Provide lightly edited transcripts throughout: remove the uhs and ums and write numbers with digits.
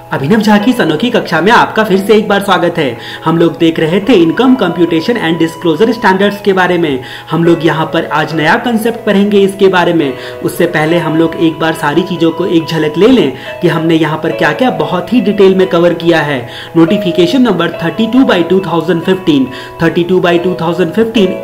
अभिनव झा की अनोखी कक्षा में आपका फिर से एक बार स्वागत है। हम लोग देख रहे थे income computation and disclosure standards के बारे में। हम लोग यहाँ पर आज नया कंसेप्ट पढ़ेंगे इसके बारे में। उससे पहले हम लोग एक बार सारी चीजों को एक झलक ले लें कि हमने यहाँ पर क्या क्या बहुत ही डिटेल में कवर किया है। नोटिफिकेशन नंबर 32/2015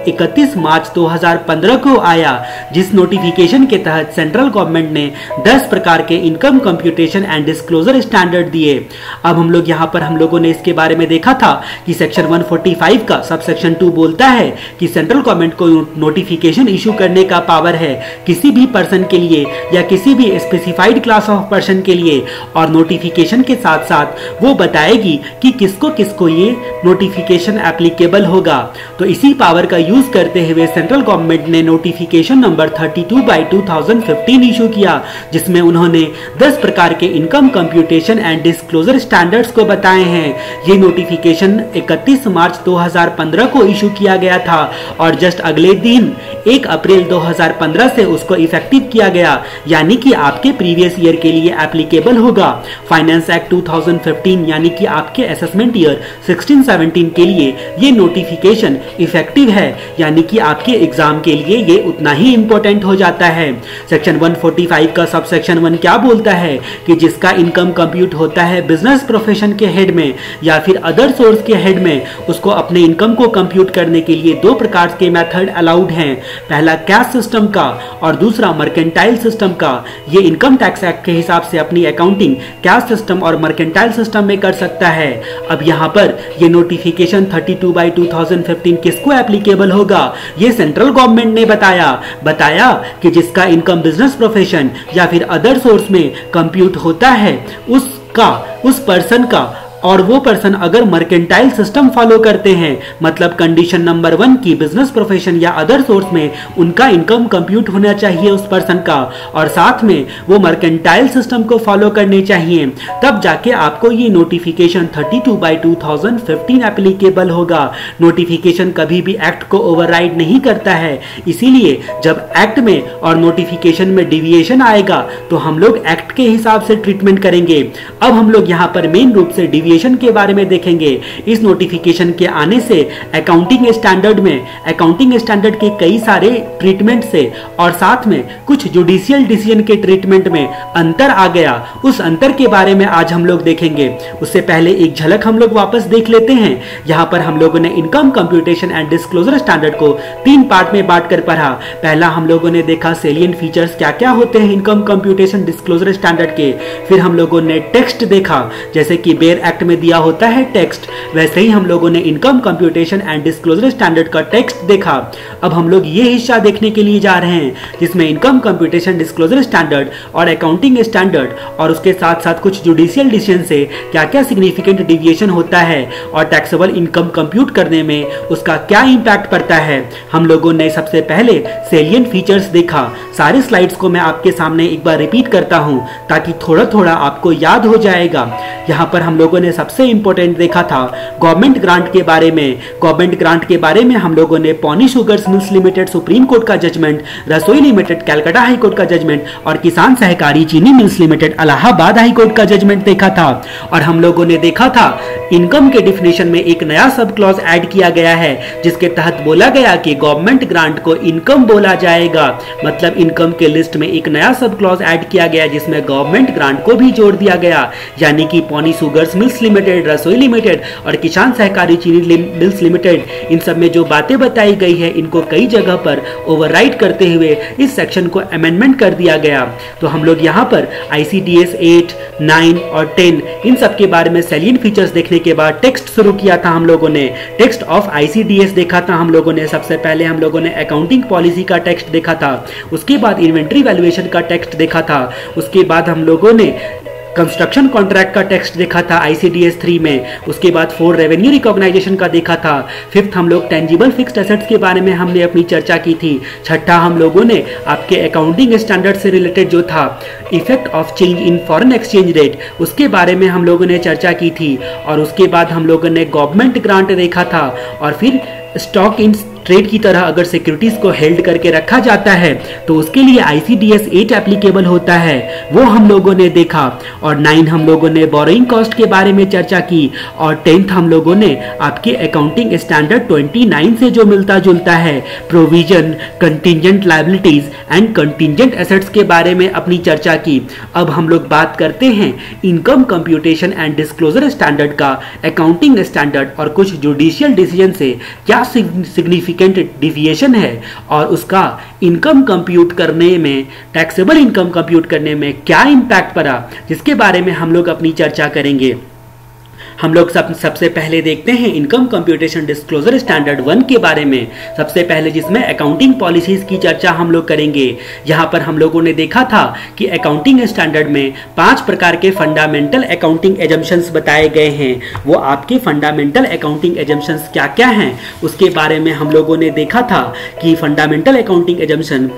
31 मार्च 2015 को आया, जिस नोटिफिकेशन के तहत सेंट्रल गवर्नमेंट ने 10 प्रकार के income computation and disclosure standard दिए। अब हम लोग यहाँ पर हम लोगों ने इसके बारे में देखा था कि सेक्शन 145 का सबसेक्शन 2 बोलता है कि सेंट्रल गवर्नमेंट को नोटिफिकेशन इशू करने का पावर है किसी भी पर्सन के लिए या किसी भी स्पेसिफाइड क्लास ऑफ पर्सन के लिए, और नोटिफिकेशन के साथ साथ वो बताएगी कि किसको किसको ये नोटिफिकेशन एप्लीकेबल होगा। तो इसी पावर का यूज करते हुए सेंट्रल गवर्नमेंट ने नोटिफिकेशन नंबर 32/2015 इशू किया, जिसमें उन्होंने 10 प्रकार के income computation and disclosure standards को बताए हैं। ये नोटिफिकेशन 31 मार्च 2015 को इशू किया गया था और जस्ट अगले दिन 1 अप्रैल 2015 से उसको इफेक्टिव किया गया, यानी कि आपके प्रीवियस ईयर के लिए एप्लीकेबल होगा। फाइनेंस एक्ट 2015 यानी कि आपके असेसमेंट ईयर 16-17 के लिए ये नोटिफिकेशन इफेक्टिव है, यानी कि आपके एग्जाम के लिए ये उतना ही इंपॉर्टेंट हो जाता है। सेक्शन 145 का सबसेक्शन 1 क्या बोलता है कि जिसका इनकम कंप्यूट होता है बिजनेस प्रोफेशन के हेड में या फिर अदर सोर्स के हेड में, उसको अपने इनकम को कंप्यूट करने के लिए 2 प्रकार के मेथड अलाउड हैं। पहला कैश सिस्टम का और दूसरा मर्केंटाइल सिस्टम का। ये इनकम टैक्स एक्ट के हिसाब से अपनी अकाउंटिंग कैश सिस्टम और मर्केंटाइल सिस्टम में कर सकता है। अब यहाँ पर ये नोटिफिकेशन 32/2015 किसको एप्लीकेबल होगा, ये सेंट्रल गवर्नमेंट ने बताया कि जिसका इनकम बिजनेस प्रोफेशन या फिर अदर सोर्स में कंप्यूट होता है उस पर्सन का, और वो पर्सन अगर मर्केंटाइल सिस्टम फॉलो करते हैं, मतलब कंडीशन नंबर 1 की बिजनेस प्रोफेशन या अदर सोर्स में उनका इनकम कंप्यूट होना चाहिए उस पर्सन का, और साथ में वो मर्केंटाइल सिस्टम को फॉलो करने चाहिए, तब जाके आपको ये नोटिफिकेशन 32/2015 एप्लीकेबल होगा। नोटिफिकेशन कभी भी एक्ट को ओवरराइड नहीं करता है, इसीलिए जब एक्ट में और नोटिफिकेशन में डिविएशन आएगा तो हम लोग एक्ट के हिसाब से ट्रीटमेंट करेंगे। अब हम लोग यहाँ पर मेन रूप से डिविएशन के बारे में देखेंगे। इस नोटिफिकेशन के आने से अकाउंटिंग स्टैंडर्ड के कई सारे ट्रीटमेंट से और साथ में कुछ जुडिशियल डिसीजन के ट्रीटमेंट में अंतर आ गया। उस अंतर के बारे में आज हम लोग देखेंगे। उससे पहले एक झलक हम लोग वापस देख लेते हैं। यहाँ पर हम लोगों ने income computation and disclosure standard को 3 पार्ट में बांट कर पढ़ा। पहला हम लोगों ने देखा सेलिएंट फीचर्स क्या क्या होते हैं इनकम कंप्यूटेशन डिस्क्लोजर स्टैंडर्ड के। फिर हम लोगों ने टेक्स्ट देखा, जैसे कि बेयर एक्ट में दिया होता है टेक्स्ट, वैसे ही हम लोगों ने income computation and disclosure standard का टेक्स्ट देखा। अब हम लोग ये हिस्सा देखने के लिए जा रहे हैं जिसमें इनकम कंप्यूटेशन डिस्क्लोजर स्टैंडर्ड और अकाउंटिंग स्टैंडर्ड और उसके साथ साथ कुछ जुडिशियल डिसीजन से क्या क्या सिग्निफिकेंट डिविएशन होता है और टैक्सेबल इनकम कंप्यूट करने में उसका क्या इंपैक्ट पड़ता है। हम लोगों ने सबसे पहले सेलिएंट फीचर्स देखा। सारे स्लाइड्स को मैं आपके सामने एक बार रिपीट करता हूं ताकि थोड़ा थोड़ा आपको याद हो जाएगा। यहाँ पर हम लोगों ने सबसे इंपॉर्टेंट देखा था गवर्नमेंट ग्रांट के बारे में। गवर्नमेंट ग्रांट के बारे में हम लोगों ने pony sugars mills limited supreme court का जजमेंट, रसोई लिमिटेड कलकत्ता हाई कोर्ट का जजमेंट और Kisan Sahkari Chini mills limited Allahabad high court का जजमेंट देखा था। और हम लोगों ने देखा था इनकम के डिफिनेशन में एक नया सब क्लॉज ऐड किया गया है, जिसके तहत बोला गया कि गवर्नमेंट ग्रांट को इनकम बोला जाएगा। मतलब इनकम के लिस्ट में एक नया सब क्लॉज ऐड किया गया जिसमें गवर्नमेंट ग्रांट को भी जोड़ दिया गया, यानी कि pony sugars mills limited, Rasoi limited और किसान सहकारी चीनी मिल्स लिमिटेड, इन सब में जो बातें बताई गई है इनको कई जगह पर ओवरराइड करते हुए इस सेक्शन को अमेंडमेंट कर दिया गया। तो हम लोग यहाँ पर ICDS 8, 9 और 10 इन सब के बारे में सेलिएंट फीचर्स देखने के बाद टेक्स्ट शुरू किया था। हम लोगों ने टेक्स्ट ऑफ ICDS देखा था। हम लोगों ने सबसे पहले हम लोगों ने अकाउंटिंग पॉलिसी का टेक्स्ट देखा था, उसके बाद इन्वेंट्री वैल्यूएशन का टेक्स्ट देखा था, उसके बाद हम लोगों ने कंस्ट्रक्शन कॉन्ट्रैक्ट का टेक्स्ट देखा था ICDS 3 में, उसके बाद 4 रेवेन्यू रिकॉग्नाइजेशन का देखा था, 5th हम लोग टेंजिबल फिक्स्ड एसेट्स के बारे में हमने अपनी चर्चा की थी, 6ठा हम लोगों ने आपके अकाउंटिंग स्टैंडर्ड से रिलेटेड जो था effect of change in foreign exchange rate उसके बारे में हम लोगों ने चर्चा की थी, और उसके बाद हम लोगों ने गवर्नमेंट ग्रांट देखा था, और फिर स्टॉक इन ट्रेड की तरह अगर सिक्योरिटीज को हेल्ड करके रखा जाता है तो उसके लिए ICDS 8 एप्लीकेबल होता है, वो हम लोगों ने देखा। और 9 हम लोगों ने बोरोइंग कॉस्ट के बारे में चर्चा की। और 10th हम लोगों ने आपके अकाउंटिंग स्टैंडर्ड 29 से जो मिलता जुलता है provision, contingent liabilities and contingent assets के बारे में अपनी चर्चा की। अब हम लोग बात करते हैं income computation and disclosure standard का अकाउंटिंग स्टैंडर्ड और कुछ जुडिशियल डिसीजन से क्या सिग्निफिकेंट डिविएशन है और उसका इनकम कंप्यूट करने में, टैक्सेबल इनकम कंप्यूट करने में क्या इंपैक्ट पड़ा, जिसके बारे में हम लोग अपनी चर्चा करेंगे। हम लोग सबसे पहले देखते हैं इनकम कंप्यूटेशन डिस्क्लोजर स्टैंडर्ड 1 के बारे में। सबसे पहले जिसमें अकाउंटिंग पॉलिसीज की चर्चा हम लोग करेंगे। यहाँ पर हम लोगों ने देखा था कि अकाउंटिंग स्टैंडर्ड में 5 प्रकार के फंडामेंटल अकाउंटिंग एजम्पशंस बताए गए हैं। वो आपके फंडामेंटल अकाउंटिंग एजम्पशंस क्या क्या हैं उसके बारे में हम लोगों ने देखा था कि फंडामेंटल अकाउंटिंग एजम्पशन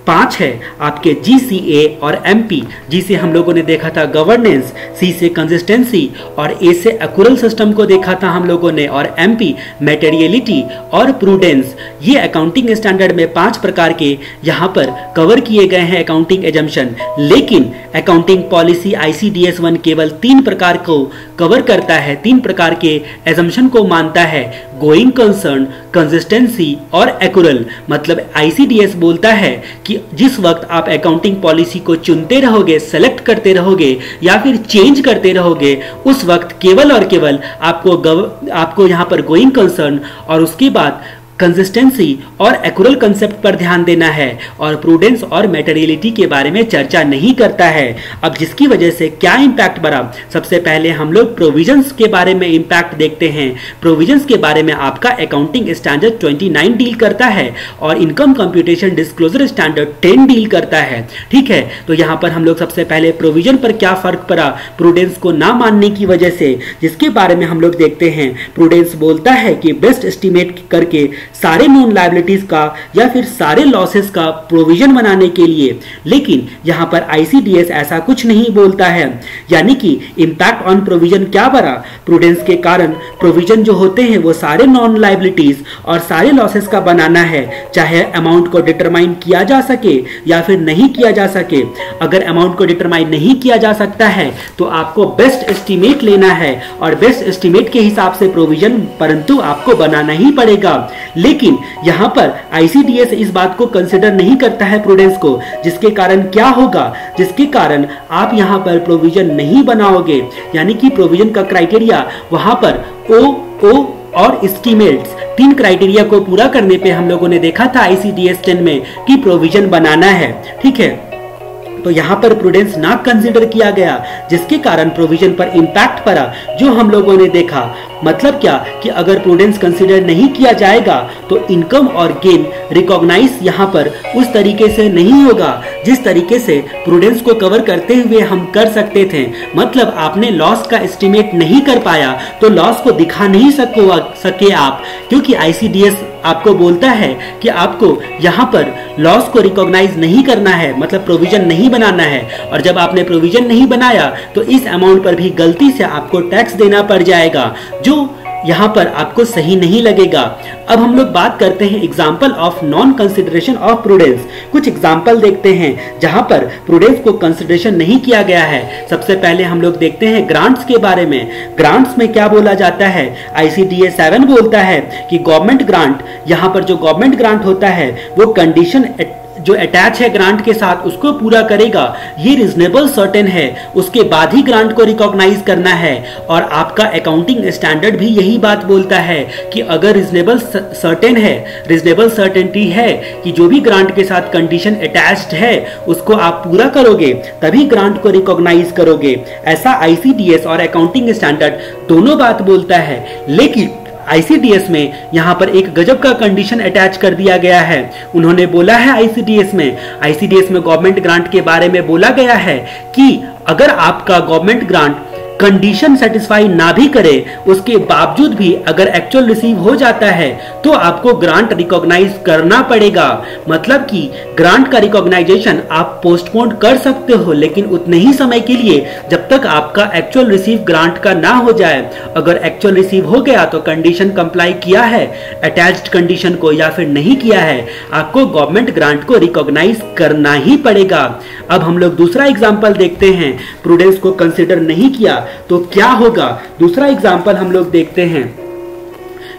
5 है आपके GCA और MP। G से हम लोगों ने देखा था गवर्नेंस, C से कंसिस्टेंसी और A से एक्यूरल सिस्टम को देखा था हम लोगों ने, और MP मटेरियलिटी और प्रूडेंस। ये अकाउंटिंग स्टैंडर्ड में 5 प्रकार के यहाँ पर कवर किए गए हैं अकाउंटिंग एजम्पशन। लेकिन अकाउंटिंग पॉलिसी ICDS 1 केवल 3 प्रकार को कवर करता है, 3 प्रकार के एजम्पशन को मानता है, गोइंग कंसर्न, कंसिस्टेंसी और एक्यूरल। मतलब ICDS बोलता है कि जिस वक्त आप अकाउंटिंग पॉलिसी को चुनते रहोगे, सेलेक्ट करते रहोगे या फिर चेंज करते रहोगे, उस वक्त केवल और केवल आपको यहाँ पर गोइंग कंसर्न और उसके बाद कंसिस्टेंसी और एक्यूरल कंसेप्ट पर ध्यान देना है और प्रूडेंस और मटेरियलिटी के बारे में चर्चा नहीं करता है। अब जिसकी वजह से क्या इंपैक्ट बढ़ा, सबसे पहले हम लोग प्रोविजंस के बारे में इंपैक्ट देखते हैं। प्रोविजंस के बारे में आपका अकाउंटिंग स्टैंडर्ड 29 डील करता है और income computation disclosure standard 10 deal करता है। ठीक है, तो यहाँ पर हम लोग सबसे पहले प्रोविजन पर क्या फर्क पड़ा प्रूडेंस को ना मानने की वजह से, जिसके बारे में हम लोग देखते हैं। प्रूडेंस बोलता है कि बेस्ट एस्टिमेट करके सारे नॉन लायबिलिटीज का या फिर सारे लॉसेस का प्रोविजन बनाने के लिए, लेकिन यहां पर ICDS ऐसा कुछ नहीं बोलता है। यानी कि इंपैक्ट ऑन प्रोविजन क्या बढ़ा, प्रूडेंस के कारण प्रोविजन जो होते हैं वो सारे नॉन लायबिलिटीज और सारे लॉसेस का बनाना है, चाहे अमाउंट को डिटरमाइन किया जा सके या फिर नहीं किया जा सके। अगर अमाउंट को डिटरमाइन नहीं किया जा सकता है तो आपको बेस्ट एस्टिमेट लेना है और बेस्ट एस्टिमेट के हिसाब से प्रोविजन परंतु आपको बनाना ही पड़ेगा। लेकिन यहां पर ICDS इस बात को कंसिडर नहीं करता है प्रूडेंस को, जिसके कारण क्या होगा, जिसके कारण आप यहां पर प्रोविजन नहीं बनाओगे। यानी कि प्रोविजन का क्राइटेरिया वहां पर O और एस्टिमेट्स 3 क्राइटेरिया को पूरा करने पे हम लोगों ने देखा था ICDS 10 में कि प्रोविजन बनाना है। ठीक है, तो यहां पर प्रूडेंस ना कंसीडर किया गया, जिसके कारण प्रोविजन पर इंपैक्ट पड़ा जो हम लोगों ने देखा। मतलब क्या कि अगर प्रूडेंस कंसीडर नहीं किया जाएगा तो इनकम और गेन रिकॉग्नाइज यहां पर उस तरीके से नहीं होगा जिस तरीके से प्रूडेंस को कवर करते हुए हम कर सकते थे। मतलब आपने लॉस का एस्टिमेट नहीं कर पाया तो लॉस को दिखा नहीं सके आप, क्योंकि ICDS आपको बोलता है कि आपको यहाँ पर लॉस को रिकॉग्नाइज नहीं करना है, मतलब प्रोविजन नहीं बनाना है। और जब आपने प्रोविजन नहीं बनाया तो इस अमाउंट पर भी गलती से आपको टैक्स देना पड़ जाएगा, जो यहाँ पर आपको सही नहीं लगेगा। अब हम लोग बात करते हैं example of non consideration of prudence. कुछ एग्जाम्पल देखते हैं जहां पर प्रूडेंस को कंसिडरेशन नहीं किया गया है। सबसे पहले हम लोग देखते हैं ग्रांट्स के बारे में। ग्रांट्स में क्या बोला जाता है, ICDS 7 बोलता है कि गवर्नमेंट ग्रांट, यहाँ पर जो गवर्नमेंट ग्रांट होता है वो कंडीशन जो अटैच है ग्रांट के साथ उसको पूरा करेगा, ये रीजनेबल सर्टेन है, उसके बाद ही ग्रांट को रिकॉग्नाइज करना है। और आपका अकाउंटिंग स्टैंडर्ड भी यही बात बोलता है कि अगर रीजनेबल सर्टेन है, रीजनेबल सर्टेनिटी है कि जो भी ग्रांट के साथ कंडीशन अटैच्ड है उसको आप पूरा करोगे तभी ग्रांट को रिकॉग्नाइज करोगे। ऐसा ICDS और अकाउंटिंग स्टैंडर्ड दोनों बात बोलता है। लेकिन ICDS में यहां पर एक गजब का कंडीशन अटैच कर दिया गया है। उन्होंने बोला है ICDS में गवर्नमेंट ग्रांट के बारे में बोला गया है कि अगर आपका गवर्नमेंट ग्रांट कंडीशन सेटिस्फाई ना भी करे, उसके बावजूद भी अगर एक्चुअल रिसीव हो जाता है तो आपको ग्रांट रिकॉग्नाइज करना पड़ेगा। मतलब कि ग्रांट का रिकॉग्नाइजेशन आप पोस्टपोन कर सकते हो, लेकिन उतने ही समय के लिए जब तक आपका एक्चुअल रिसीव ग्रांट का ना हो जाए। अगर एक्चुअल रिसीव हो गया तो कंडीशन कंप्लाई किया है अटैच्ड कंडीशन को या फिर नहीं किया है, आपको गवर्नमेंट ग्रांट को रिकॉग्नाइज करना ही पड़ेगा। अब हम लोग दूसरा एग्जांपल देखते हैं, प्रूडेंस को कंसीडर नहीं किया तो क्या होगा। दूसरा एग्जांपल हम लोग देखते हैं,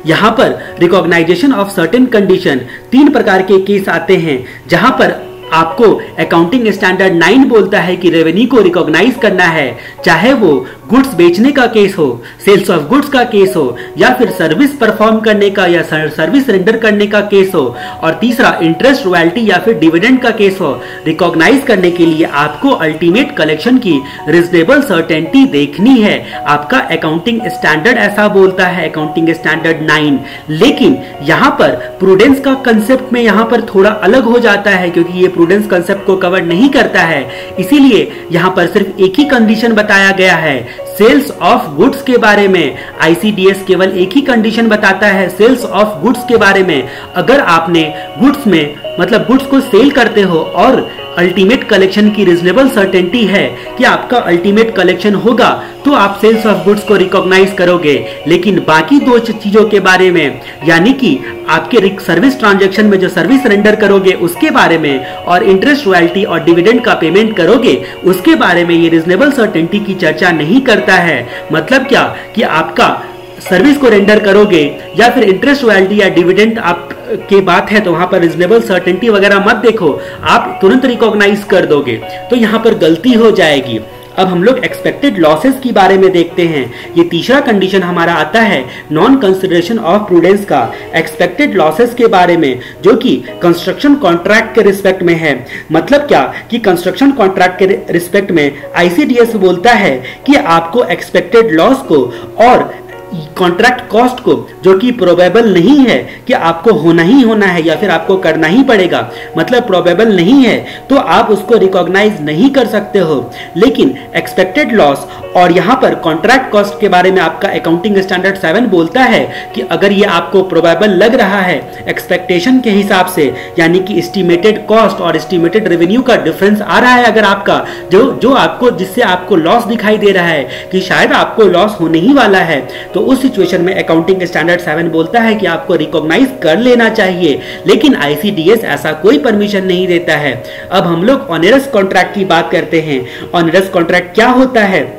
यहां पर रिकॉग्नाइजेशन ऑफ सर्टेन कंडीशन, 3 प्रकार के केस आते हैं जहां पर आपको अकाउंटिंग स्टैंडर्ड 9 बोलता है कि रेवेन्यू को रिकॉग्नाइज करना है, चाहे वो गुड्स बेचने का केस हो, सेल्स ऑफ गुड्स का केस हो, या फिर सर्विस परफॉर्म करने का या सर्विस रेंडर करने का केस हो, और तीसरा इंटरेस्ट रॉयल्टी या फिर डिविडेंड का केस हो। रिकॉग्नाइज करने के लिए आपको अल्टीमेट कलेक्शन की रीजनेबल सर्टेनिटी देखनी है। आपका अकाउंटिंग स्टैंडर्ड ऐसा बोलता है, अकाउंटिंग स्टैंडर्ड 9। लेकिन यहां पर प्रूडेंस का कंसेप्ट में यहां पर थोड़ा अलग हो जाता है, क्योंकि ये प्रूडेंस कंसेप्ट को कवर नहीं करता है। इसीलिए यहां पर सिर्फ एक ही कंडीशन बताया गया है, सेल्स ऑफ गुड्स के बारे में। आईसीडीएस केवल एक ही कंडीशन बताता है सेल्स ऑफ गुड्स के बारे में। अगर आपने गुड्स में मतलब गुड्स को सेल करते हो और अल्टीमेट कलेक्शन की रीजनेबल सर्टेनिटी है कि आपका अल्टीमेट कलेक्शन होगा, तो आप सेल्स ऑफ गुड्स को रिकॉग्नाइज करोगे। लेकिन बाकी 2 चीजों के बारे में, यानी कि आपके सर्विस ट्रांजैक्शन में जो सर्विस रेंडर करोगे उसके बारे में, और इंटरेस्ट रॉयल्टी और डिविडेंड का पेमेंट करोगे उसके बारे में, ये रीजनेबल सर्टेनिटी की चर्चा नहीं करता है। मतलब क्या कि आपका सर्विस को रेंडर करोगे या फिर इंटरेस्ट रॉयल्टी या डिविडेंड आप के बात है तो वहां पर रीजनेबल सर्टेनिटी वगैरह मत देखो, आप तुरंत रिकॉग्नाइज कर दोगे, तो यहां पर गलती हो जाएगी। अब हम लोग एक्सपेक्टेड लॉसेस के बारे में देखते हैं। ये तीसरा कंडीशन हमारा आता है नॉन कंसिडरेशन ऑफ प्रूडेंस का, एक्सपेक्टेड लॉसेस के बारे में, जो कि कंस्ट्रक्शन कॉन्ट्रैक्ट के रिस्पेक्ट में है। मतलब क्या कि कंस्ट्रक्शन कॉन्ट्रैक्ट के रिस्पेक्ट में आईसीडीएस बोलता है कि आपको एक्सपेक्टेड लॉस को और कॉन्ट्रैक्ट कॉस्ट को, जो कि प्रोबेबल नहीं है कि आपको होना ही होना है या फिर आपको करना ही पड़ेगा, मतलब प्रोबेबल नहीं है, तो आप उसको रिकॉग्नाइज नहीं कर सकते हो। लेकिन एक्सपेक्टेड लॉस और यहां पर कॉन्ट्रैक्ट कॉस्ट के बारे में आपका अकाउंटिंग स्टैंडर्ड 7 बोलता है कि अगर ये आपको प्रोबेबल लग रहा है एक्सपेक्टेशन के हिसाब से, यानी कि एस्टिमेटेड कॉस्ट और एस्टिमेटेड रेवेन्यू का डिफरेंस आ रहा है, अगर आपका जो आपको जिससे आपको लॉस दिखाई दे रहा है कि शायद आपको लॉस होने ही वाला है, तो उस सिचुएशन में अकाउंटिंग स्टैंडर्ड 7 बोलता है कि आपको रिकॉग्नाइज कर लेना चाहिए। लेकिन आईसीडीएस ऐसा कोई परमिशन नहीं देता है। अब हम लोग ऑनरस कॉन्ट्रैक्ट की बात करते हैं। ऑनरस कॉन्ट्रैक्ट क्या होता है?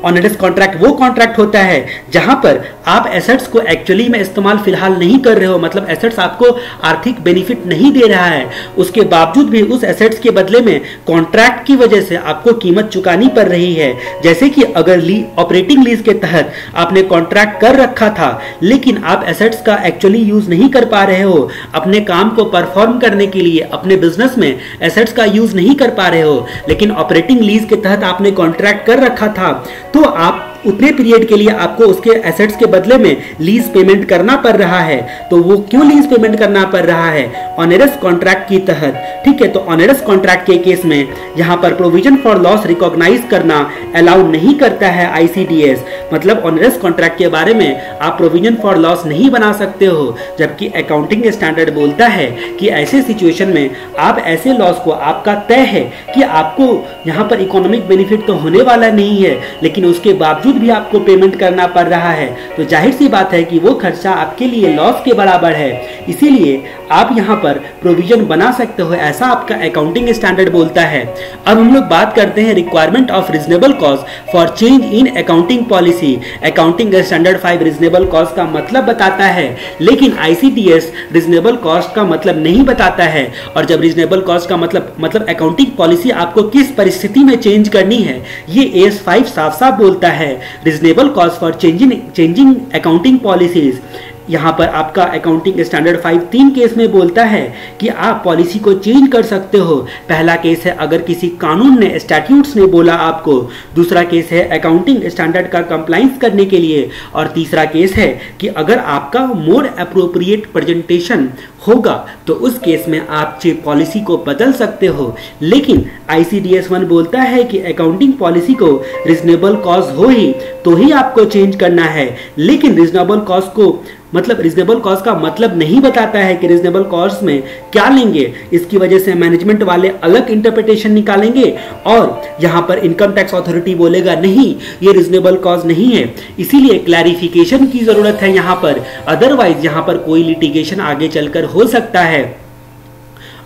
ऑनरस कॉन्ट्रैक्ट वो कॉन्ट्रैक्ट होता है जहां पर आप एसेट्स को एक्चुअली में इस्तेमाल फिलहाल नहीं कर रहे हो, मतलब एसेट्स आपको आर्थिक बेनिफिट नहीं दे रहा है, उसके बावजूद भी उस एसेट्स के बदले में कॉन्ट्रैक्ट की वजह से आपको कीमत चुकानी पड़ रही है। जैसे कि अगर ऑपरेटिंग लीज के तहत आपने कॉन्ट्रैक्ट कर रखा था, लेकिन आप एसेट्स का एक्चुअली यूज नहीं कर पा रहे हो, अपने काम को परफॉर्म करने के लिए अपने बिजनेस में एसेट्स का यूज नहीं कर पा रहे हो, लेकिन ऑपरेटिंग लीज के तहत आपने कॉन्ट्रैक्ट कर रखा था, तो आप उतने पीरियड के लिए आपको उसके एसेट्स के बदले में लीज पेमेंट करना पड़ रहा है। तो वो क्यों लीज पेमेंट करना पड़ रहा है? ऑनरस कॉन्ट्रैक्ट की तहत। ठीक है, तो ऑनरस कॉन्ट्रैक्ट के केस में यहां पर प्रोविजन फॉर लॉस रिकॉग्नाइज करना अलाउ नहीं करता है आईसीडीएस। मतलब ऑनरस कॉन्ट्रैक्ट के बारे में आप प्रोविजन फॉर लॉस नहीं बना सकते हो, जबकि अकाउंटिंग स्टैंडर्ड बोलता है कि ऐसे सिचुएशन में आप ऐसे लॉस को, आपका तय है कि आपको यहां पर इकोनॉमिक बेनिफिट तो होने वाला नहीं है, लेकिन उसके बावजूद भी आपको पेमेंट करना पड़ रहा है, तो जाहिर सी बात है कि वो खर्चा आपके लिए लॉस के बराबर है। इसीलिए आप यहां पर प्रोविजन बना सकते हो, ऐसा आपका अकाउंटिंग स्टैंडर्ड बोलता है। अब हम लोग बात करते हैं requirement of reasonable cost for change in accounting policy. Accounting standard 5 reasonable cost का मतलब बताता है, लेकिन आईसीडीएस रीजनेबल कॉस्ट का मतलब नहीं बताता है। और जब रीजनेबल कॉस्ट का मतलब अकाउंटिंग पॉलिसी आपको किस परिस्थिति में चेंज करनी है, ये AS5 साफ साफ बोलता है। Reasonable cost for changing accounting policies, यहाँ पर आपका अकाउंटिंग स्टैंडर्ड 5 3 केस में बोलता है कि आप पॉलिसी को चेंज कर सकते हो। पहला केस है अगर किसी कानून ने, स्टैट्यूट्स ने बोला आपको, दूसरा केस है अकाउंटिंग स्टैंडर्ड का कंप्लाइंस करने के लिए, और तीसरा केस है कि अगर आपका मोर एप्रोप्रिएट प्रेजेंटेशन होगा तो उस केस में आप पॉलिसी को बदल सकते हो। लेकिन ICDS 1 बोलता है कि अकाउंटिंग पॉलिसी को रीजनेबल कॉज हो ही तो ही आपको चेंज करना है। लेकिन रीजनेबल कॉज का मतलब नहीं बताता है कि रीजनेबल कॉज में क्या लेंगे। इसकी वजह से मैनेजमेंट वाले अलग इंटरप्रिटेशन निकालेंगे और यहाँ पर इनकम टैक्स अथॉरिटी बोलेगा नहीं, ये रीजनेबल कॉज नहीं है। इसीलिए क्लैरिफिकेशन की जरूरत है यहाँ पर, अदरवाइज यहाँ पर कोई लिटिगेशन आगे चलकर हो सकता है।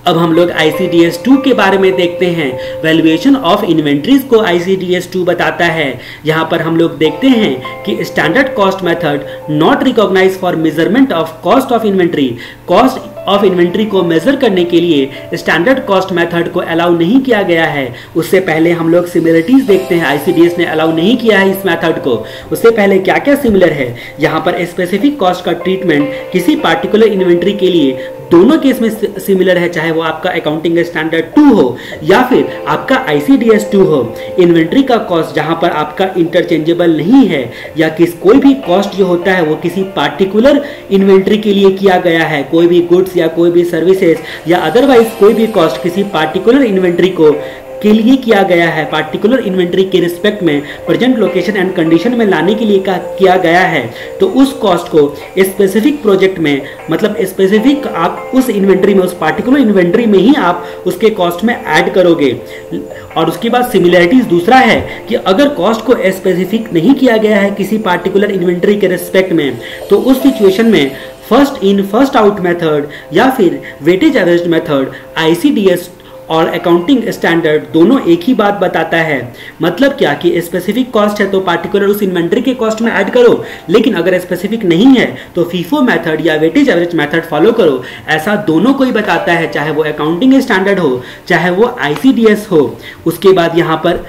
अब हम लोग ICDS 2 के बारे में देखते हैं। वैल्यूएशन ऑफ इन्वेंट्रीज को ICDS 2 बताता है। यहाँ पर हम लोग देखते हैं कि standard cost method not recognise for measurement of cost of inventory. Cost of inventory को मेजर करने के लिए स्टैंडर्ड कॉस्ट मेथड को अलाउ नहीं किया गया है। उससे पहले हम लोग सिमिलरिटीज देखते हैं। ICDS ने अलाउ नहीं किया है इस मेथड को। उससे पहले क्या क्या सिमिलर है, यहाँ पर स्पेसिफिक कॉस्ट का ट्रीटमेंट किसी पार्टिकुलर इन्वेंट्री के लिए दोनों केस में सिमिलर है, चाहे वो आपका अकाउंटिंग स्टैंडर्ड 2 हो या फिर आपका ICDS 2 हो। इन्वेंट्री का कॉस्ट जहां पर आपका इंटरचेंजेबल नहीं है या कोई भी कॉस्ट जो होता है वो किसी पार्टिकुलर इन्वेंट्री के लिए किया गया है, कोई भी गुड्स या कोई भी सर्विसेज या अदरवाइज कोई भी कॉस्ट किसी पार्टिकुलर इन्वेंट्री के लिए किया गया है, पार्टिकुलर इन्वेंट्री के रिस्पेक्ट में प्रेजेंट लोकेशन एंड कंडीशन में लाने के लिए किया गया है, तो उस कॉस्ट को स्पेसिफिक प्रोजेक्ट में, मतलब स्पेसिफिक आप उस इन्वेंट्री में, उस पार्टिकुलर इन्वेंट्री में ही आप उसके कॉस्ट में ऐड करोगे। और उसके बाद सिमिलरिटीज दूसरा है कि अगर कॉस्ट को स्पेसिफिक नहीं किया गया है किसी पार्टिकुलर इन्वेंट्री के रिस्पेक्ट में, तो उस सिचुएशन में first in first out method या फिर वेटेज एवरेज मेथड ICDS और अकाउंटिंग स्टैंडर्ड दोनों एक ही बात बताता है। मतलब क्या कि स्पेसिफिक कॉस्ट है तो पार्टिकुलर उस इन्वेंट्री के कॉस्ट में ऐड करो, लेकिन अगर स्पेसिफिक नहीं है तो फीफो मेथड या वेटेज एवरेज मेथड फॉलो करो। ऐसा दोनों को ही बताता है, चाहे वो अकाउंटिंग स्टैंडर्ड हो चाहे वो ICDS हो। उसके बाद यहाँ पर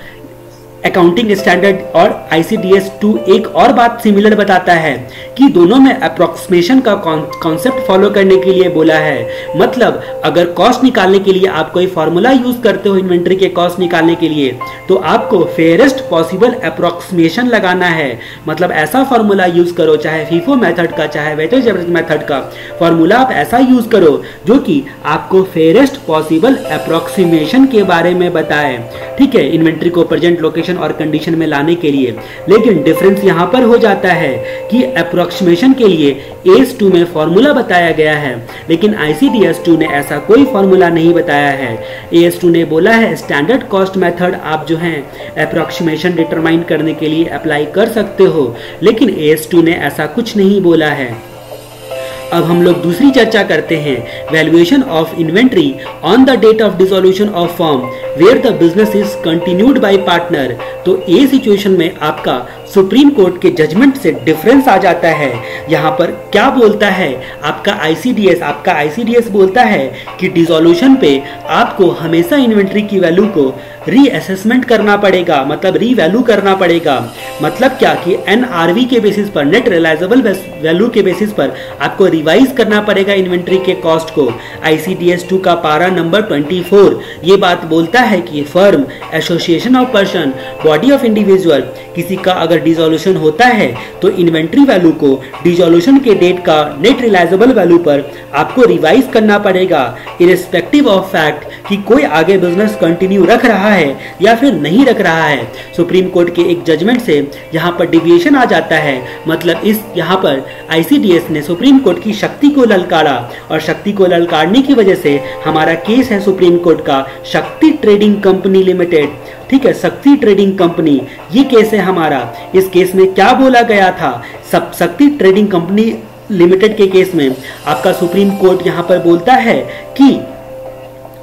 अकाउंटिंग स्टैंडर्ड और ICDS 2 एक और बात सिमिलर बताता है कि दोनों में अप्रोक्सीमेशन का कॉन्सेप्ट फॉलो करने के लिए बोला है। मतलब अगर कॉस्ट निकालने के लिए आप कोई फार्मूला यूज करते हो इन्वेंट्री के कॉस्ट निकालने के लिए, तो आपको फेयरेस्ट पॉसिबल अप्रोक्सीमेशन लगाना है। मतलब ऐसा फार्मूला यूज करो, चाहे फीफो मेथड का चाहे वेटेज एवरेज मेथड का फार्मूला आप ऐसा यूज करो जो कि आपको फेयरेस्ट पॉसिबल अप्रोक्सीमेशन के बारे में बताए। ठीक है, इन्वेंट्री को प्रेजेंट लोकेशन और कंडीशन में लाने के लिए। लेकिन डिफरेंस यहां पर हो जाता है कि अप्रोक्सीमेशन के लिए AS 2 में फॉर्मूला बताया गया है, लेकिन ICDS 2 ने ऐसा कोई फॉर्मूला नहीं बताया है। AS 2 ने बोला है स्टैंडर्ड कॉस्ट मेथड आप जो है अप्रोक्सीमेशन डिटरमाइन करने के लिए अप्लाई कर सकते हो, लेकिन AS 2 ने ऐसा कुछ नहीं बोला है। अब हम लोग दूसरी चर्चा करते हैं, valuation of inventory on the date of dissolution of firm where the business is continued by partner. तो ये सिचुएशन में आपका सुप्रीम कोर्ट के जजमेंट से डिफरेंस आ जाता है। यहाँ पर क्या बोलता है आपका ICDS बोलता है कि डिसोल्यूशन पे आपको हमेशा इन्वेंट्री की वैल्यू को रीअसेसमेंट करना पड़ेगा, मतलब रीवैल्यू करना पड़ेगा। मतलब क्या कि NRV के बेसिस पर, नेट रियलाइजेबल वैल्यू के बेसिस पर आपको रिवाइज करना पड़ेगा इन्वेंट्री के कॉस्ट को। ICDS 2 का पारा नंबर 24 ये बात बोलता है कि firm, association of person, body of individual, किसी का अगर डिसोल्यूशन होता है तो इन्वेंट्री वैल्यू को डिसोल्यूशन के डेट का नेट रियलाइजेबल वैल्यू पर आपको रिवाइज करना पड़ेगा, इरेस्पेक्टिव ऑफ फैक्ट कि कोई आगे बिजनेस कंटिन्यू रख रहा है या फिर नहीं रख रहा है। सुप्रीम कोर्ट के एक जजमेंट से यहाँ पर डिविएशन आ जाता है। मतलब इस यहाँ पर ICDS ने सुप्रीम कोर्ट की शक्ति को ललकारा, और शक्ति को ललकारने की वजह से हमारा केस है सुप्रीम कोर्ट का शक्ति ट्रेडिंग कंपनी लिमिटेड। ठीक है, शक्ति ट्रेडिंग कंपनी ये केस है हमारा। इस केस में क्या बोला गया था, शक्ति ट्रेडिंग कंपनी लिमिटेड के केस में आपका सुप्रीम कोर्ट यहाँ पर बोलता है कि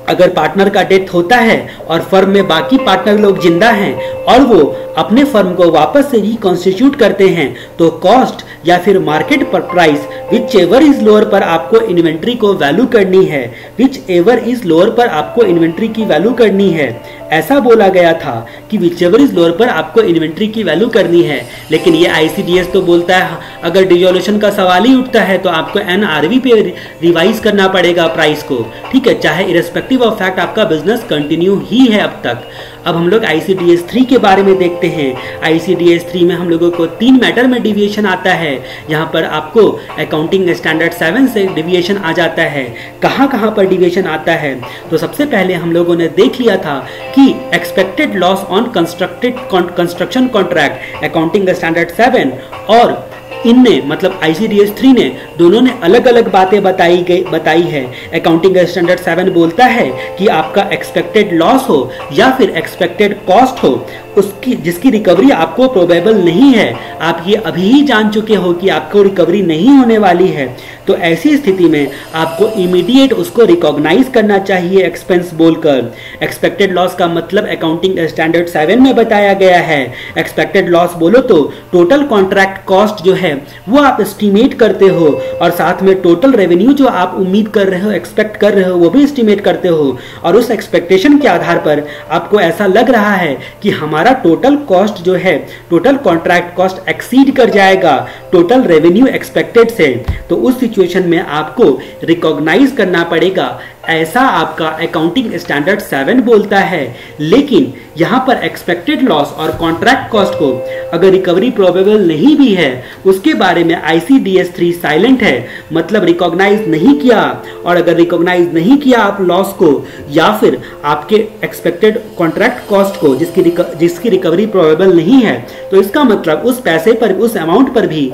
अगर पार्टनर का डेथ होता है और फर्म में बाकी पार्टनर लोग जिंदा हैं और वो अपने फर्म को वापस से रिकॉन्स्टिट्यूट करते हैं, तो कॉस्ट या फिर मार्केट पर price which ever is lower पर आपको इन्वेंट्री को वैल्यू करनी है, विच एवर इज लोअर पर आपको इन्वेंट्री की वैल्यू करनी है। ऐसा बोला गया था कि विचेवर इज लोअर पर आपको इन्वेंट्री की वैल्यू करनी है, लेकिन ये ICDS तो बोलता है अगर डिजोल्यूशन का सवाल ही उठता है तो आपको NRV पे रिवाइज करना पड़ेगा प्राइस को, ठीक है, चाहे इरेस्पेक्टिव ऑफ फैक्ट आपका बिजनेस कंटिन्यू ही है अब तक। अब हम लोग ICDS 3 के बारे में देखते हैं। ICDS 3 में हम लोगों को 3 मैटर में डिविएशन आता है। यहाँ पर आपको अकाउंटिंग स्टैंडर्ड 7 से डिविएशन आ जाता है। कहाँ कहाँ पर डिविएशन आता है? तो सबसे पहले हम लोगों ने देख लिया था कि expected loss on construction contract accounting standard 7 और इनने मतलब ICDS 3 ने दोनों ने अलग अलग बातें बताई है। अकाउंटिंग स्टैंडर्ड 7 बोलता है कि आपका एक्सपेक्टेड लॉस हो या फिर एक्सपेक्टेड कॉस्ट हो उसकी जिसकी रिकवरी आपको प्रोबेबल नहीं है, आप ये अभी ही जान चुके हो कि आपको रिकवरी नहीं होने वाली है, तो ऐसी स्थिति में आपको इमीडिएट उसको रिकॉग्नाइज करना चाहिए एक्सपेंस बोलकर। एक्सपेक्टेड लॉस का मतलब अकाउंटिंग स्टैंडर्ड 7 में बताया गया है। एक्सपेक्टेड लॉस बोलो तो टोटल कॉन्ट्रैक्ट कॉस्ट जो है वो आप एस्टिमेट करते हो और साथ में टोटल रेवेन्यू जो आप उम्मीद कर रहे हो, एक्सपेक्ट कर रहे हो, वो भी एस्टिमेट करते हो और उस एक्सपेक्टेशन के आधार पर आपको ऐसा लग रहा है कि हमारा टोटल कॉस्ट जो है, टोटल कॉन्ट्रैक्ट कॉस्ट एक्सीड कर जाएगा टोटल रेवेन्यू एक्सपेक्टेड से, तो उस सिचुएशन में आपको रिकॉग्नाइज करना पड़ेगा, ऐसा आपका अकाउंटिंग स्टैंडर्ड 7 बोलता है। लेकिन यहां पर एक्सपेक्टेड लॉस और कॉन्ट्रैक्ट कॉस्ट को अगर रिकवरी प्रोबेबल नहीं भी है उसके बारे में ICDS 3 साइलेंट है, मतलब रिकॉग्नाइज नहीं किया। और अगर रिकॉग्नाइज नहीं किया आप लॉस को या फिर आपके एक्सपेक्टेड कॉन्ट्रैक्ट कॉस्ट को जिसकी रिकवरी प्रोबेबल नहीं है, तो इसका मतलब उस पैसे पर, उस अमाउंट पर भी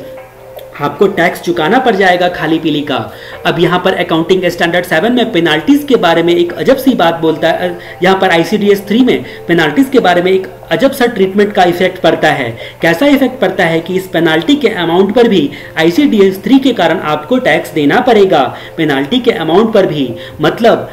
आपको टैक्स चुकाना पड़ जाएगा खाली पीली का। अब यहाँ पर अकाउंटिंग स्टैंडर्ड 7 में पेनाल्टीज के बारे में एक अजब सी बात बोलता है। यहाँ पर ICDS 3 में पेनाल्टीज के बारे में एक अजब सा ट्रीटमेंट का इफेक्ट पड़ता है। कैसा इफेक्ट पड़ता है कि इस पेनाल्टी के अमाउंट पर भी ICDS 3 के कारण आपको टैक्स देना पड़ेगा, पेनाल्टी के अमाउंट पर भी। मतलब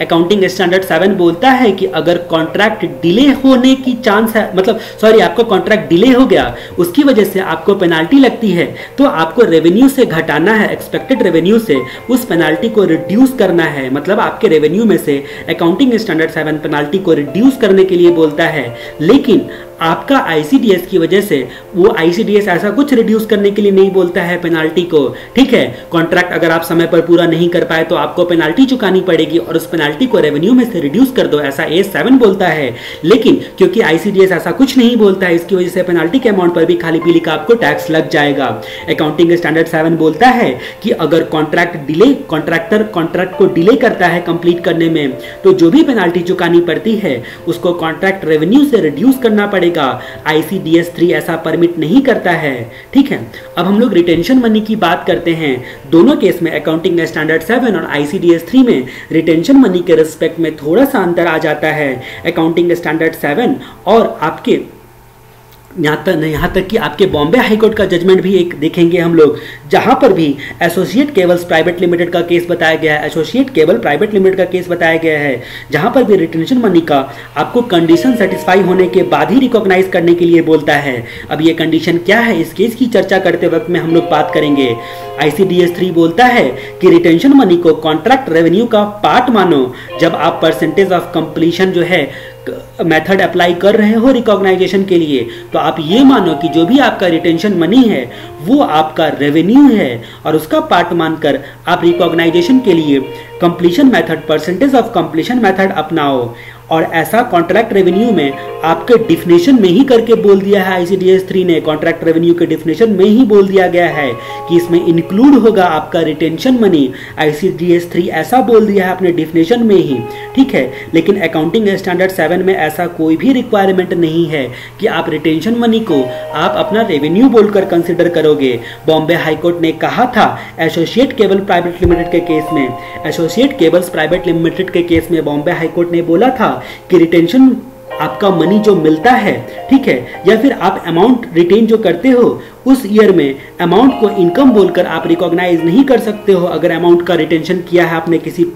अकाउंटिंग स्टैंडर्ड 7 बोलता है कि अगर कॉन्ट्रैक्ट डिले होने की चांस है, मतलब सॉरी आपको कॉन्ट्रैक्ट डिले हो गया उसकी वजह से आपको पेनाल्टी लगती है, तो आपको रेवेन्यू से घटाना है, एक्सपेक्टेड रेवेन्यू से उस पेनाल्टी को रिड्यूस करना है। मतलब आपके रेवेन्यू में से अकाउंटिंग स्टैंडर्ड 7 पेनाल्टी को रिड्यूस करने के लिए बोलता है, लेकिन आपका ICDS की वजह से वो ICDS ऐसा कुछ रिड्यूस करने के लिए नहीं बोलता है पेनाल्टी को, ठीक है। कॉन्ट्रैक्ट अगर आप समय पर पूरा नहीं कर पाए तो आपको पेनाल्टी चुकानी पड़ेगी और उस पेनाल्टी को रेवेन्यू में से रिड्यूस कर दो, ऐसा A7 बोलता है। लेकिन क्योंकि ICDS ऐसा कुछ नहीं बोलता है, इसकी वजह से पेनाल्टी के अमाउंट पर भी खाली पीली का आपको टैक्स लग जाएगा। अकाउंटिंग स्टैंडर्ड 7 बोलता है कि अगर कॉन्ट्रैक्टर कॉन्ट्रैक्ट को डिले करता है कंप्लीट करने में, तो जो भी पेनाल्टी चुकानी पड़ती है उसको कॉन्ट्रैक्ट रेवेन्यू से रिड्यूस करना पड़ेगा। ICDS 3 ऐसा परमिट नहीं करता है, ठीक है। अब हम लोग रिटेंशन मनी की बात करते हैं। दोनों केस में अकाउंटिंग स्टैंडर्ड 7 और ICDS 3 में रिटेंशन मनी के रिस्पेक्ट में थोड़ा सा अंतर आ जाता है। अकाउंटिंग स्टैंडर्ड 7 और आपके यहाँ तक कि आपके बॉम्बे हाईकोर्ट का जजमेंट भी एक देखेंगे हम लोग, जहां पर भी एसोसिएट केबल्स प्राइवेट लिमिटेड का केस बताया गया है, एसोसिएट केबल प्राइवेट लिमिटेड का केस बताया गया है, जहां पर भी रिटेंशन मनी का आपको कंडीशन सेटिस्फाई होने के बाद ही रिकॉग्नाइज करने के लिए बोलता है। अब ये कंडीशन क्या है, इस केस की चर्चा करते वक्त में हम लोग बात करेंगे। ICDS 3 बोलता है कि रिटेंशन मनी को कॉन्ट्रैक्ट रेवेन्यू का पार्ट मानो जब आप परसेंटेज ऑफ कंप्लीशन जो है मेथड अप्लाई कर रहे हो रिकॉग्नाइजेशन के लिए, तो आप ये मानो कि जो भी आपका रिटेंशन मनी है वो आपका रेवेन्यू है और उसका पार्ट मानकर आप रिकॉग्नाइजेशन के लिए completion method, percentage of completion method अपनाओ। और ऐसा कॉन्ट्रैक्ट रेवेन्यू में आपके डिफिनेशन में ही करके बोल दिया है ICDS 3 ने, कॉन्ट्रैक्ट रेवेन्यू के डिफिनेशन में ही बोल दिया गया है कि इसमें इंक्लूड होगा आपका रिटेंशन मनी। ICDS 3 ऐसा बोल दिया है अपने डिफिनेशन में ही, ठीक है। लेकिन अकाउंटिंग स्टैंडर्ड 7 में ऐसा कोई भी रिक्वायरमेंट नहीं है कि आप रिटेंशन मनी को आप अपना रेवेन्यू बोलकर कंसिडर करोगे। बॉम्बे हाईकोर्ट ने कहा था एसोसिएट केबल प्राइवेट लिमिटेड के केस में, एसोसिएट केबल्स प्राइवेट लिमिटेड के केस में बॉम्बे हाईकोर्ट ने बोला था कि रिटेंशन आपका मनी जो मिलता है, ठीक है, या फिर आप अमाउंट रिटेन जो करते हो उस ईयर में अमाउंट को इनकम बोलकर आप रिकॉग्नाइज नहीं कर सकते हो। अगर अमाउंट का रिटेंशन किया है आपने किसी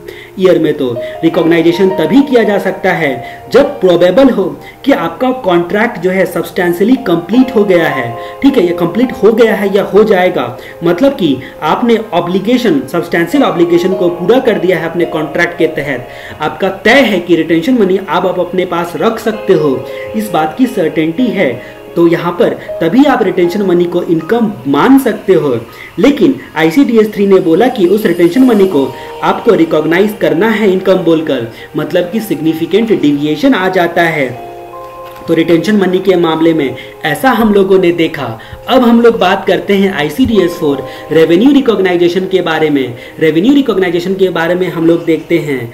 ईयर में तो रिकॉग्नाइजेशन तभी किया जा सकता है जब प्रोबेबल हो कि आपका कॉन्ट्रैक्ट जो है सब्सटेंशियली कंप्लीट हो गया है। ठीक है, ये कंप्लीट हो गया है या हो जाएगा, मतलब कि आपने ऑब्लिगेशन, सब्सटेंशियल ऑब्लिगेशन को पूरा कर दिया है अपने कॉन्ट्रैक्ट के तहत। आपका तय है कि रिटेंशन मनी आप अपने पास रख सकते हो, इस बात की सर्टेनिटी है, तो यहाँ पर तभी आप रिटेंशन मनी को इनकम मान सकते हो। लेकिन ICDS 3 ने बोला कि उस रिटेंशन मनी को आपको रिकॉग्नाइज करना है इनकम बोलकर, मतलब कि सिग्निफिकेंट डिविएशन आ जाता है। तो रिटेंशन मनी के मामले में ऐसा हम लोगों ने देखा। अब हम लोग बात करते हैं ICDS 4 रेवेन्यू रिकॉग्नाइजेशन के बारे में। रेवेन्यू रिकॉग्नाइजेशन के बारे में हम लोग देखते हैं।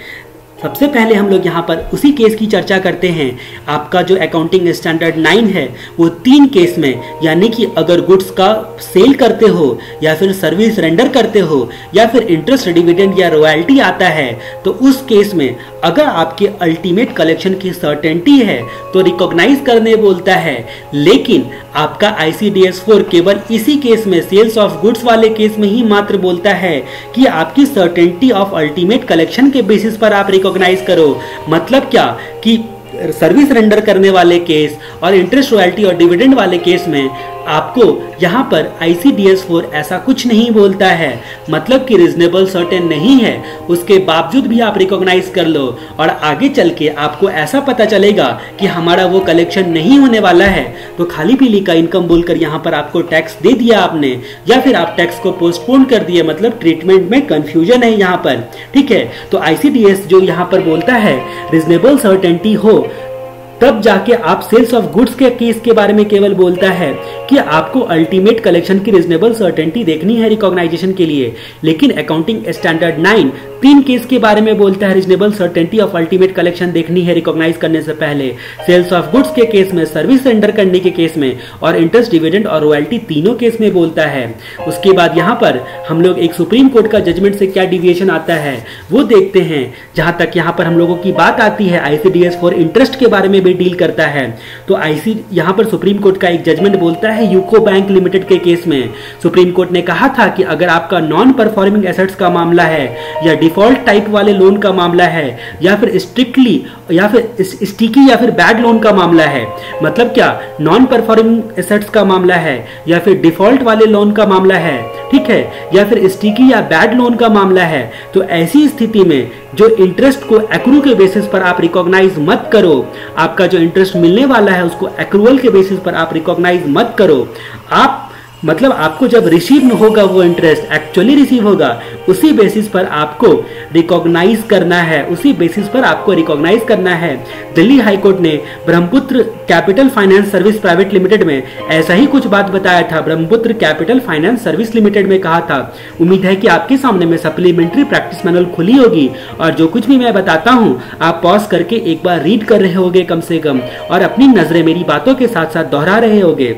सबसे पहले हम लोग यहाँ पर उसी केस की चर्चा करते हैं। आपका जो अकाउंटिंग स्टैंडर्ड 9 है वो 3 केस में, यानी कि अगर गुड्स का सेल करते हो या फिर सर्विस रेंडर करते हो या फिर इंटरेस्ट, डिविडेंड या रॉयल्टी आता है, तो उस केस में अगर आपके अल्टीमेट कलेक्शन की सर्टेनिटी है तो रिकॉग्नाइज करने बोलता है। लेकिन आपका ICDS 4 केवल इसी केस में, सेल्स ऑफ गुड्स वाले केस में ही मात्र बोलता है कि आपकी सर्टेनिटी ऑफ अल्टीमेट कलेक्शन के बेसिस पर आप रिकॉग्नाइज करो। मतलब क्या कि सर्विस रेंडर करने वाले केस और इंटरेस्ट, रॉयल्टी और डिविडेंड वाले केस में आपको यहाँ पर ICDS 4 ऐसा कुछ नहीं बोलता है, मतलब कि रीजनेबल सर्टेन नहीं है, उसके बावजूद भी आप रिकॉग्नाइज कर लो और आगे चल के आपको ऐसा पता चलेगा कि हमारा वो कलेक्शन नहीं होने वाला है, तो खाली पीली का इनकम बोलकर यहाँ पर आपको टैक्स दे दिया आपने, या फिर आप टैक्स को पोस्टपोन कर दिए, मतलब ट्रीटमेंट में कंफ्यूजन है यहाँ पर। ठीक है, तो ICDS जो यहाँ पर बोलता है रीजनेबल सर्टेनिटी हो, तब जाके आप सेल्स ऑफ गुड्स के केस के बारे में केवल बोलता है कि आपको अल्टीमेट कलेक्शन की रीजनेबल सर्टेनिटी देखनी है रिकॉग्नाइजेशन के लिए। लेकिन अकाउंटिंग स्टैंडर्ड 9 3 केस के बारे में बोलता है reasonable certainty of ultimate collection देखनी है रिकॉग्नाइज करने से पहले। सेल्स ऑफ गुड्स के केस में, सर्विस रेंडर करने के केस में और इंटरेस्ट, डिविडेंड और रॉयल्टी तीनों केस में बोलता है। उसके बाद यहाँ पर हम लोग एक सुप्रीम कोर्ट का जजमेंट से क्या डिविएशन आता है वो देखते हैं। जहां तक यहाँ पर हम लोगों की बात आती है, ICDS 4 इंटरेस्ट के बारे में भी डील करता है। तो यहाँ पर सुप्रीम कोर्ट का एक जजमेंट बोलता है यूको बैंक लिमिटेड के केस में। सुप्रीम कोर्ट ने कहा था कि अगर आपका नॉन परफॉर्मिंग एसेट्स का मामला है या डिफॉल्ट टाइप वाले लोन का मामला है या फिर स्ट्रिक्टली या फिर स्टिकी या फिर बैड लोन का मामला है, मतलब क्या नॉन परफॉर्मिंग एसेट्स का मामला है या फिर डिफॉल्ट वाले लोन का मामला है, ठीक है, या फिर स्टिकी या बैड लोन का मामला है, तो ऐसी स्थिति में जो इंटरेस्ट को एक्रू के बेसिस पर आप रिकॉग्नाइज मत करो, आपका जो इंटरेस्ट मिलने वाला है उसको एक्रूअल के बेसिस पर आप रिकॉग्नाइज मत करो। आप मतलब आपको जब रिसीव होगा वो इंटरेस्ट एक्चुअली रिसीव होगा, उसी बेसिस पर आपको रिकॉग्नाइज करना है, उसी बेसिस पर आपको रिकॉग्नाइज करना है। दिल्ली हाईकोर्ट ने Brahmaputra capital finance service private limited में ऐसा ही कुछ बात बताया था। Brahmaputra capital finance service limited में कहा था, उम्मीद है कि आपके सामने में सप्लीमेंट्री प्रैक्टिस मैनुअल खुली होगी और जो कुछ भी मैं बताता हूं आप पॉज करके एक बार रीड कर रहे होगे कम से कम, और अपनी नजरें मेरी बातों के साथ साथ दोहरा रहे होगे,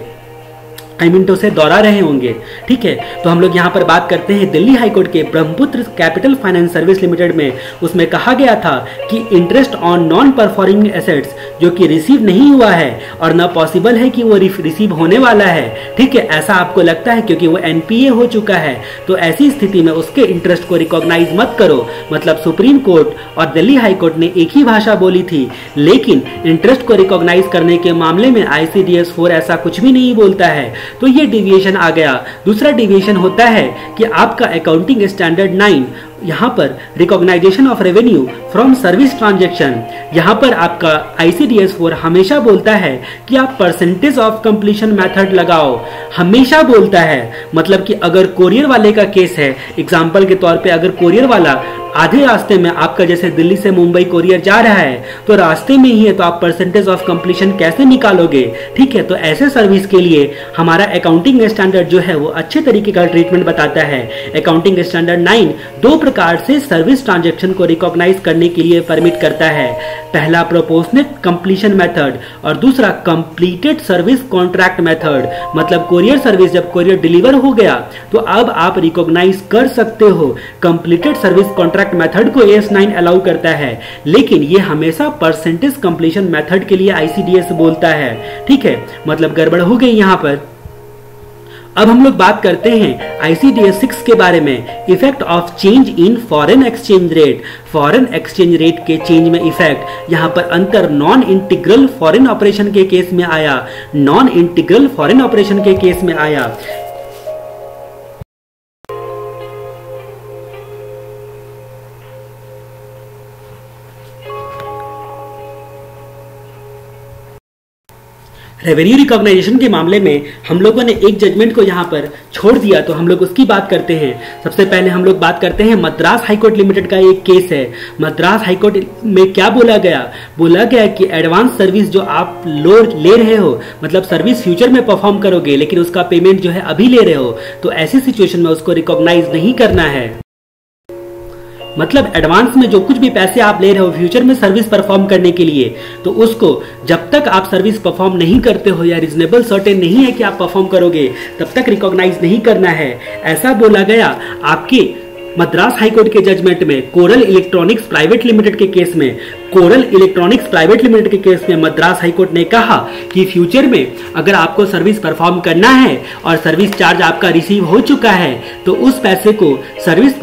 तो से दोहरा रहे होंगे। ठीक है, तो हम लोग यहाँ पर बात करते हैं दिल्ली हाईकोर्ट के Brahmaputra capital finance service limited में। उसमें कहा गया था कि interest on non performing assets जो कि रिसीव नहीं हुआ है और ना पॉसिबल है कि वो रिसीव होने वाला है, ठीक है, ऐसा आपको लगता है क्योंकि वो NPA हो चुका है, तो ऐसी स्थिति में उसके इंटरेस्ट को रिकॉग्नाइज मत करो। मतलब सुप्रीम कोर्ट और दिल्ली हाईकोर्ट ने एक ही भाषा बोली थी, लेकिन इंटरेस्ट को रिकॉग्नाइज करने के मामले में ICDS 4 ऐसा कुछ भी नहीं बोलता है, तो ये डिविएशन आ गया। दूसरा डिविएशन होता है कि आपका अकाउंटिंग स्टैंडर्ड 9 यहाँ पर recognition of revenue from service transaction, यहाँ पर आपका ICDS 4 हमेशा बोलता है कि आप परसेंटेज ऑफ कंप्लीशन मेथड लगाओ, हमेशा बोलता है। मतलब कि अगर कोरियर वाले का केस है, एग्जांपल के तौर पे अगर कोरियर वाला आधे रास्ते में आपका जैसे दिल्ली से मुंबई कोरियर जा रहा है तो रास्ते में ही है, तो आप परसेंटेज ऑफ कंप्लीशन कैसे निकालोगे? ठीक है, तो ऐसे सर्विस के लिए हमारा अकाउंटिंग स्टैंडर्ड जो है वो अच्छे तरीके का ट्रीटमेंट बताता है। अकाउंटिंग स्टैंडर्ड 9 दो प्रकार से सर्विस ट्रांजैक्शन को रिकॉग्नाइज करने के लिए परमिट करता है। पहला प्रोपोर्शनेट कंप्लीशन मेथड और दूसरा कंप्लीटेड सर्विस कॉन्ट्रैक्ट मेथड। मतलब कोरियर सर्विस जब कोरियर डिलीवर हो गया तो अब आप रिकॉग्नाइज कर सकते हो। कंप्लीटेड सर्विस कॉन्ट्रैक्ट मेथड को AS9 अलाउ करता है, लेकिन ये हमेशा परसेंटेज कंप्लीशन मेथड के लिए ICDS बोलता है। ठीक है, मतलब गड़बड़ हो गई यहाँ पर। अब हम लोग बात करते हैं ICDS 6 के बारे में, effect of change in foreign exchange rate. Foreign exchange rate के चेंज में इफेक्ट, यहाँ पर अंतर नॉन इंटीग्रल फॉरेन ऑपरेशन के केस में आया, नॉन इंटीग्रल फॉरेन ऑपरेशन के केस में आया। रेवेन्यू रिकॉग्नाइजेशन के मामले में हम लोगों ने एक जजमेंट को यहाँ पर छोड़ दिया, तो हम लोग उसकी बात करते हैं। सबसे पहले हम लोग बात करते हैं मद्रास हाईकोर्ट लिमिटेड का एक केस है। मद्रास हाईकोर्ट में क्या बोला गया कि एडवांस सर्विस जो आप ले रहे हो, मतलब सर्विस फ्यूचर में परफॉर्म करोगे लेकिन उसका पेमेंट जो है अभी ले रहे हो, तो ऐसी सिचुएशन में उसको रिकॉग्नाइज नहीं करना है। मतलब एडवांस में जो कुछ भी पैसे आप ले रहे हो फ्यूचर में सर्विस परफॉर्म करने के लिए, तो उसको जब तक आप सर्विस परफॉर्म नहीं करते हो या रीजनेबल सर्टेन नहीं है कि आप परफॉर्म करोगे, तब तक रिकॉग्नाइज नहीं करना है। ऐसा बोला गया आपके मद्रास हाईकोर्ट के जजमेंट में। कोरल इलेक्ट्रॉनिक्स प्राइवेट लिमिटेड के केस में, कोरल इलेक्ट्रॉनिक्स प्राइवेट लिमिटेड के केस में मद्रास हाईकोर्ट ने कहा कि फ्यूचर में अगर आपको सर्विस परफॉर्म करना है और सर्विस चार्ज आपका रिसीव हो चुका है, तो उस पैसे को सर्विस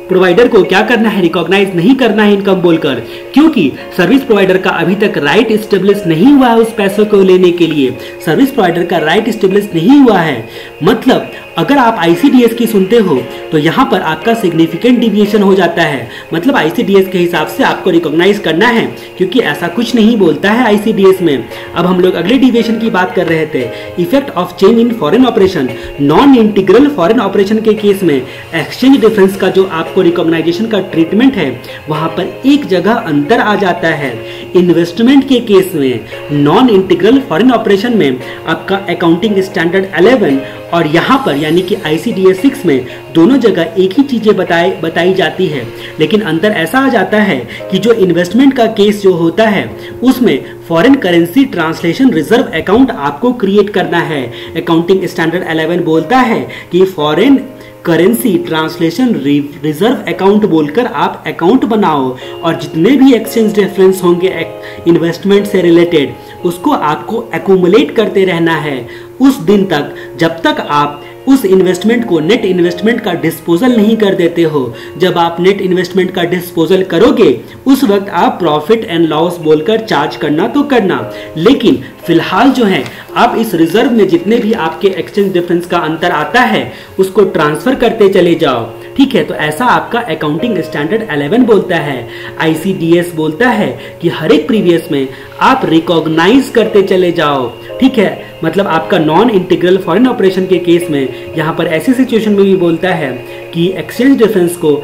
प्रोवाइडर को क्या करना है, रिकॉग्नाइज नहीं करना है इनकम बोलकर, क्योंकि सर्विस प्रोवाइडर का अभी तक राइट स्टेब्लिश नहीं हुआ है उस पैसों को लेने के लिए। सर्विस प्रोवाइडर का राइट स्टेब्लिश नहीं हुआ है। मतलब अगर आप ICDS की सुनते हो तो यहाँ पर आपका सिग्निफिकेंट डिविएशन हो जाता है। मतलब ICDS के हिसाब से आपको रिकॉग्नाइज करना है, क्योंकि ऐसा कुछ नहीं बोलता है ICDS में। अब हम लोग अगले डिविएशन की बात कर रहे थे, effect of change in foreign operation. Non integral foreign operation के केस में एक्सचेंज डिफरेंस का जो आपको रिकॉग्नाइजेशन का ट्रीटमेंट है, वहां पर एक जगह अंतर आ जाता है। इन्वेस्टमेंट के केस में, नॉन इंटीग्रल फॉरेन ऑपरेशन में आपका अकाउंटिंग स्टैंडर्ड 11 और यहाँ पर यानी कि ICDS 6 में दोनों जगह एक ही चीजें बताई जाती है, लेकिन अंतर ऐसा आ जाता है कि जो इन्वेस्टमेंट का केस जो होता है उसमें foreign currency translation reserve account आपको क्रिएट करना है। अकाउंटिंग स्टैंडर्ड 11 बोलता है कि foreign currency translation reserve account बोलकर आप अकाउंट बनाओ और जितने भी एक्सचेंज डिफरेंस होंगे इन्वेस्टमेंट से रिलेटेड, उसको आपको एक्यूमुलेट करते रहना है उस दिन तक जब तक आप उस इन्वेस्टमेंट को नेट इन्वेस्टमेंट का डिस्पोजल नहीं कर देते हो। जब आप नेट इन्वेस्टमेंट का डिस्पोजल करोगे उस वक्त आप प्रॉफिट एंड लॉस बोलकर चार्ज करना तो करना, लेकिन फिलहाल जो है आप इस रिजर्व में जितने भी आपके एक्सचेंज डिफरेंस का अंतर आता है उसको ट्रांसफर करते चले जाओ। ठीक है, तो ऐसा आपका अकाउंटिंग स्टैंडर्ड 11 बोलता है। ICDS बोलता है कि हर एक प्रीवियस में आप रिकॉग्नाइज करते चले जाओ। ठीक है, मतलब आपका नॉन इंटीग्रल फॉरेन ऑपरेशन के केस में यहाँ पर ऐसी सिचुएशन में भी बोलता है कि एक्सचेंज डिफरेंस को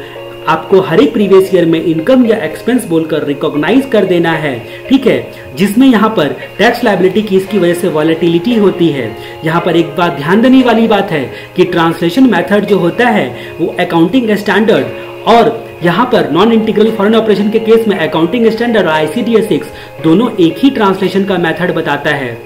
आपको हर एक प्रीवियस ईयर में इनकम या एक्सपेंस बोलकर रिकॉग्नाइज कर देना है। ठीक है, जिसमें यहाँ पर टैक्स लायबिलिटी की इसकी वजह से वॉलेटिलिटी होती है। यहाँ पर एक बात ध्यान देने वाली बात है कि ट्रांसलेशन मेथड जो होता है वो अकाउंटिंग स्टैंडर्ड और यहाँ पर नॉन इंटीग्रल फॉरेन ऑपरेशन के केस में अकाउंटिंग स्टैंडर्ड और ICDS 6 दोनों एक ही ट्रांसलेशन का मेथड बताता है।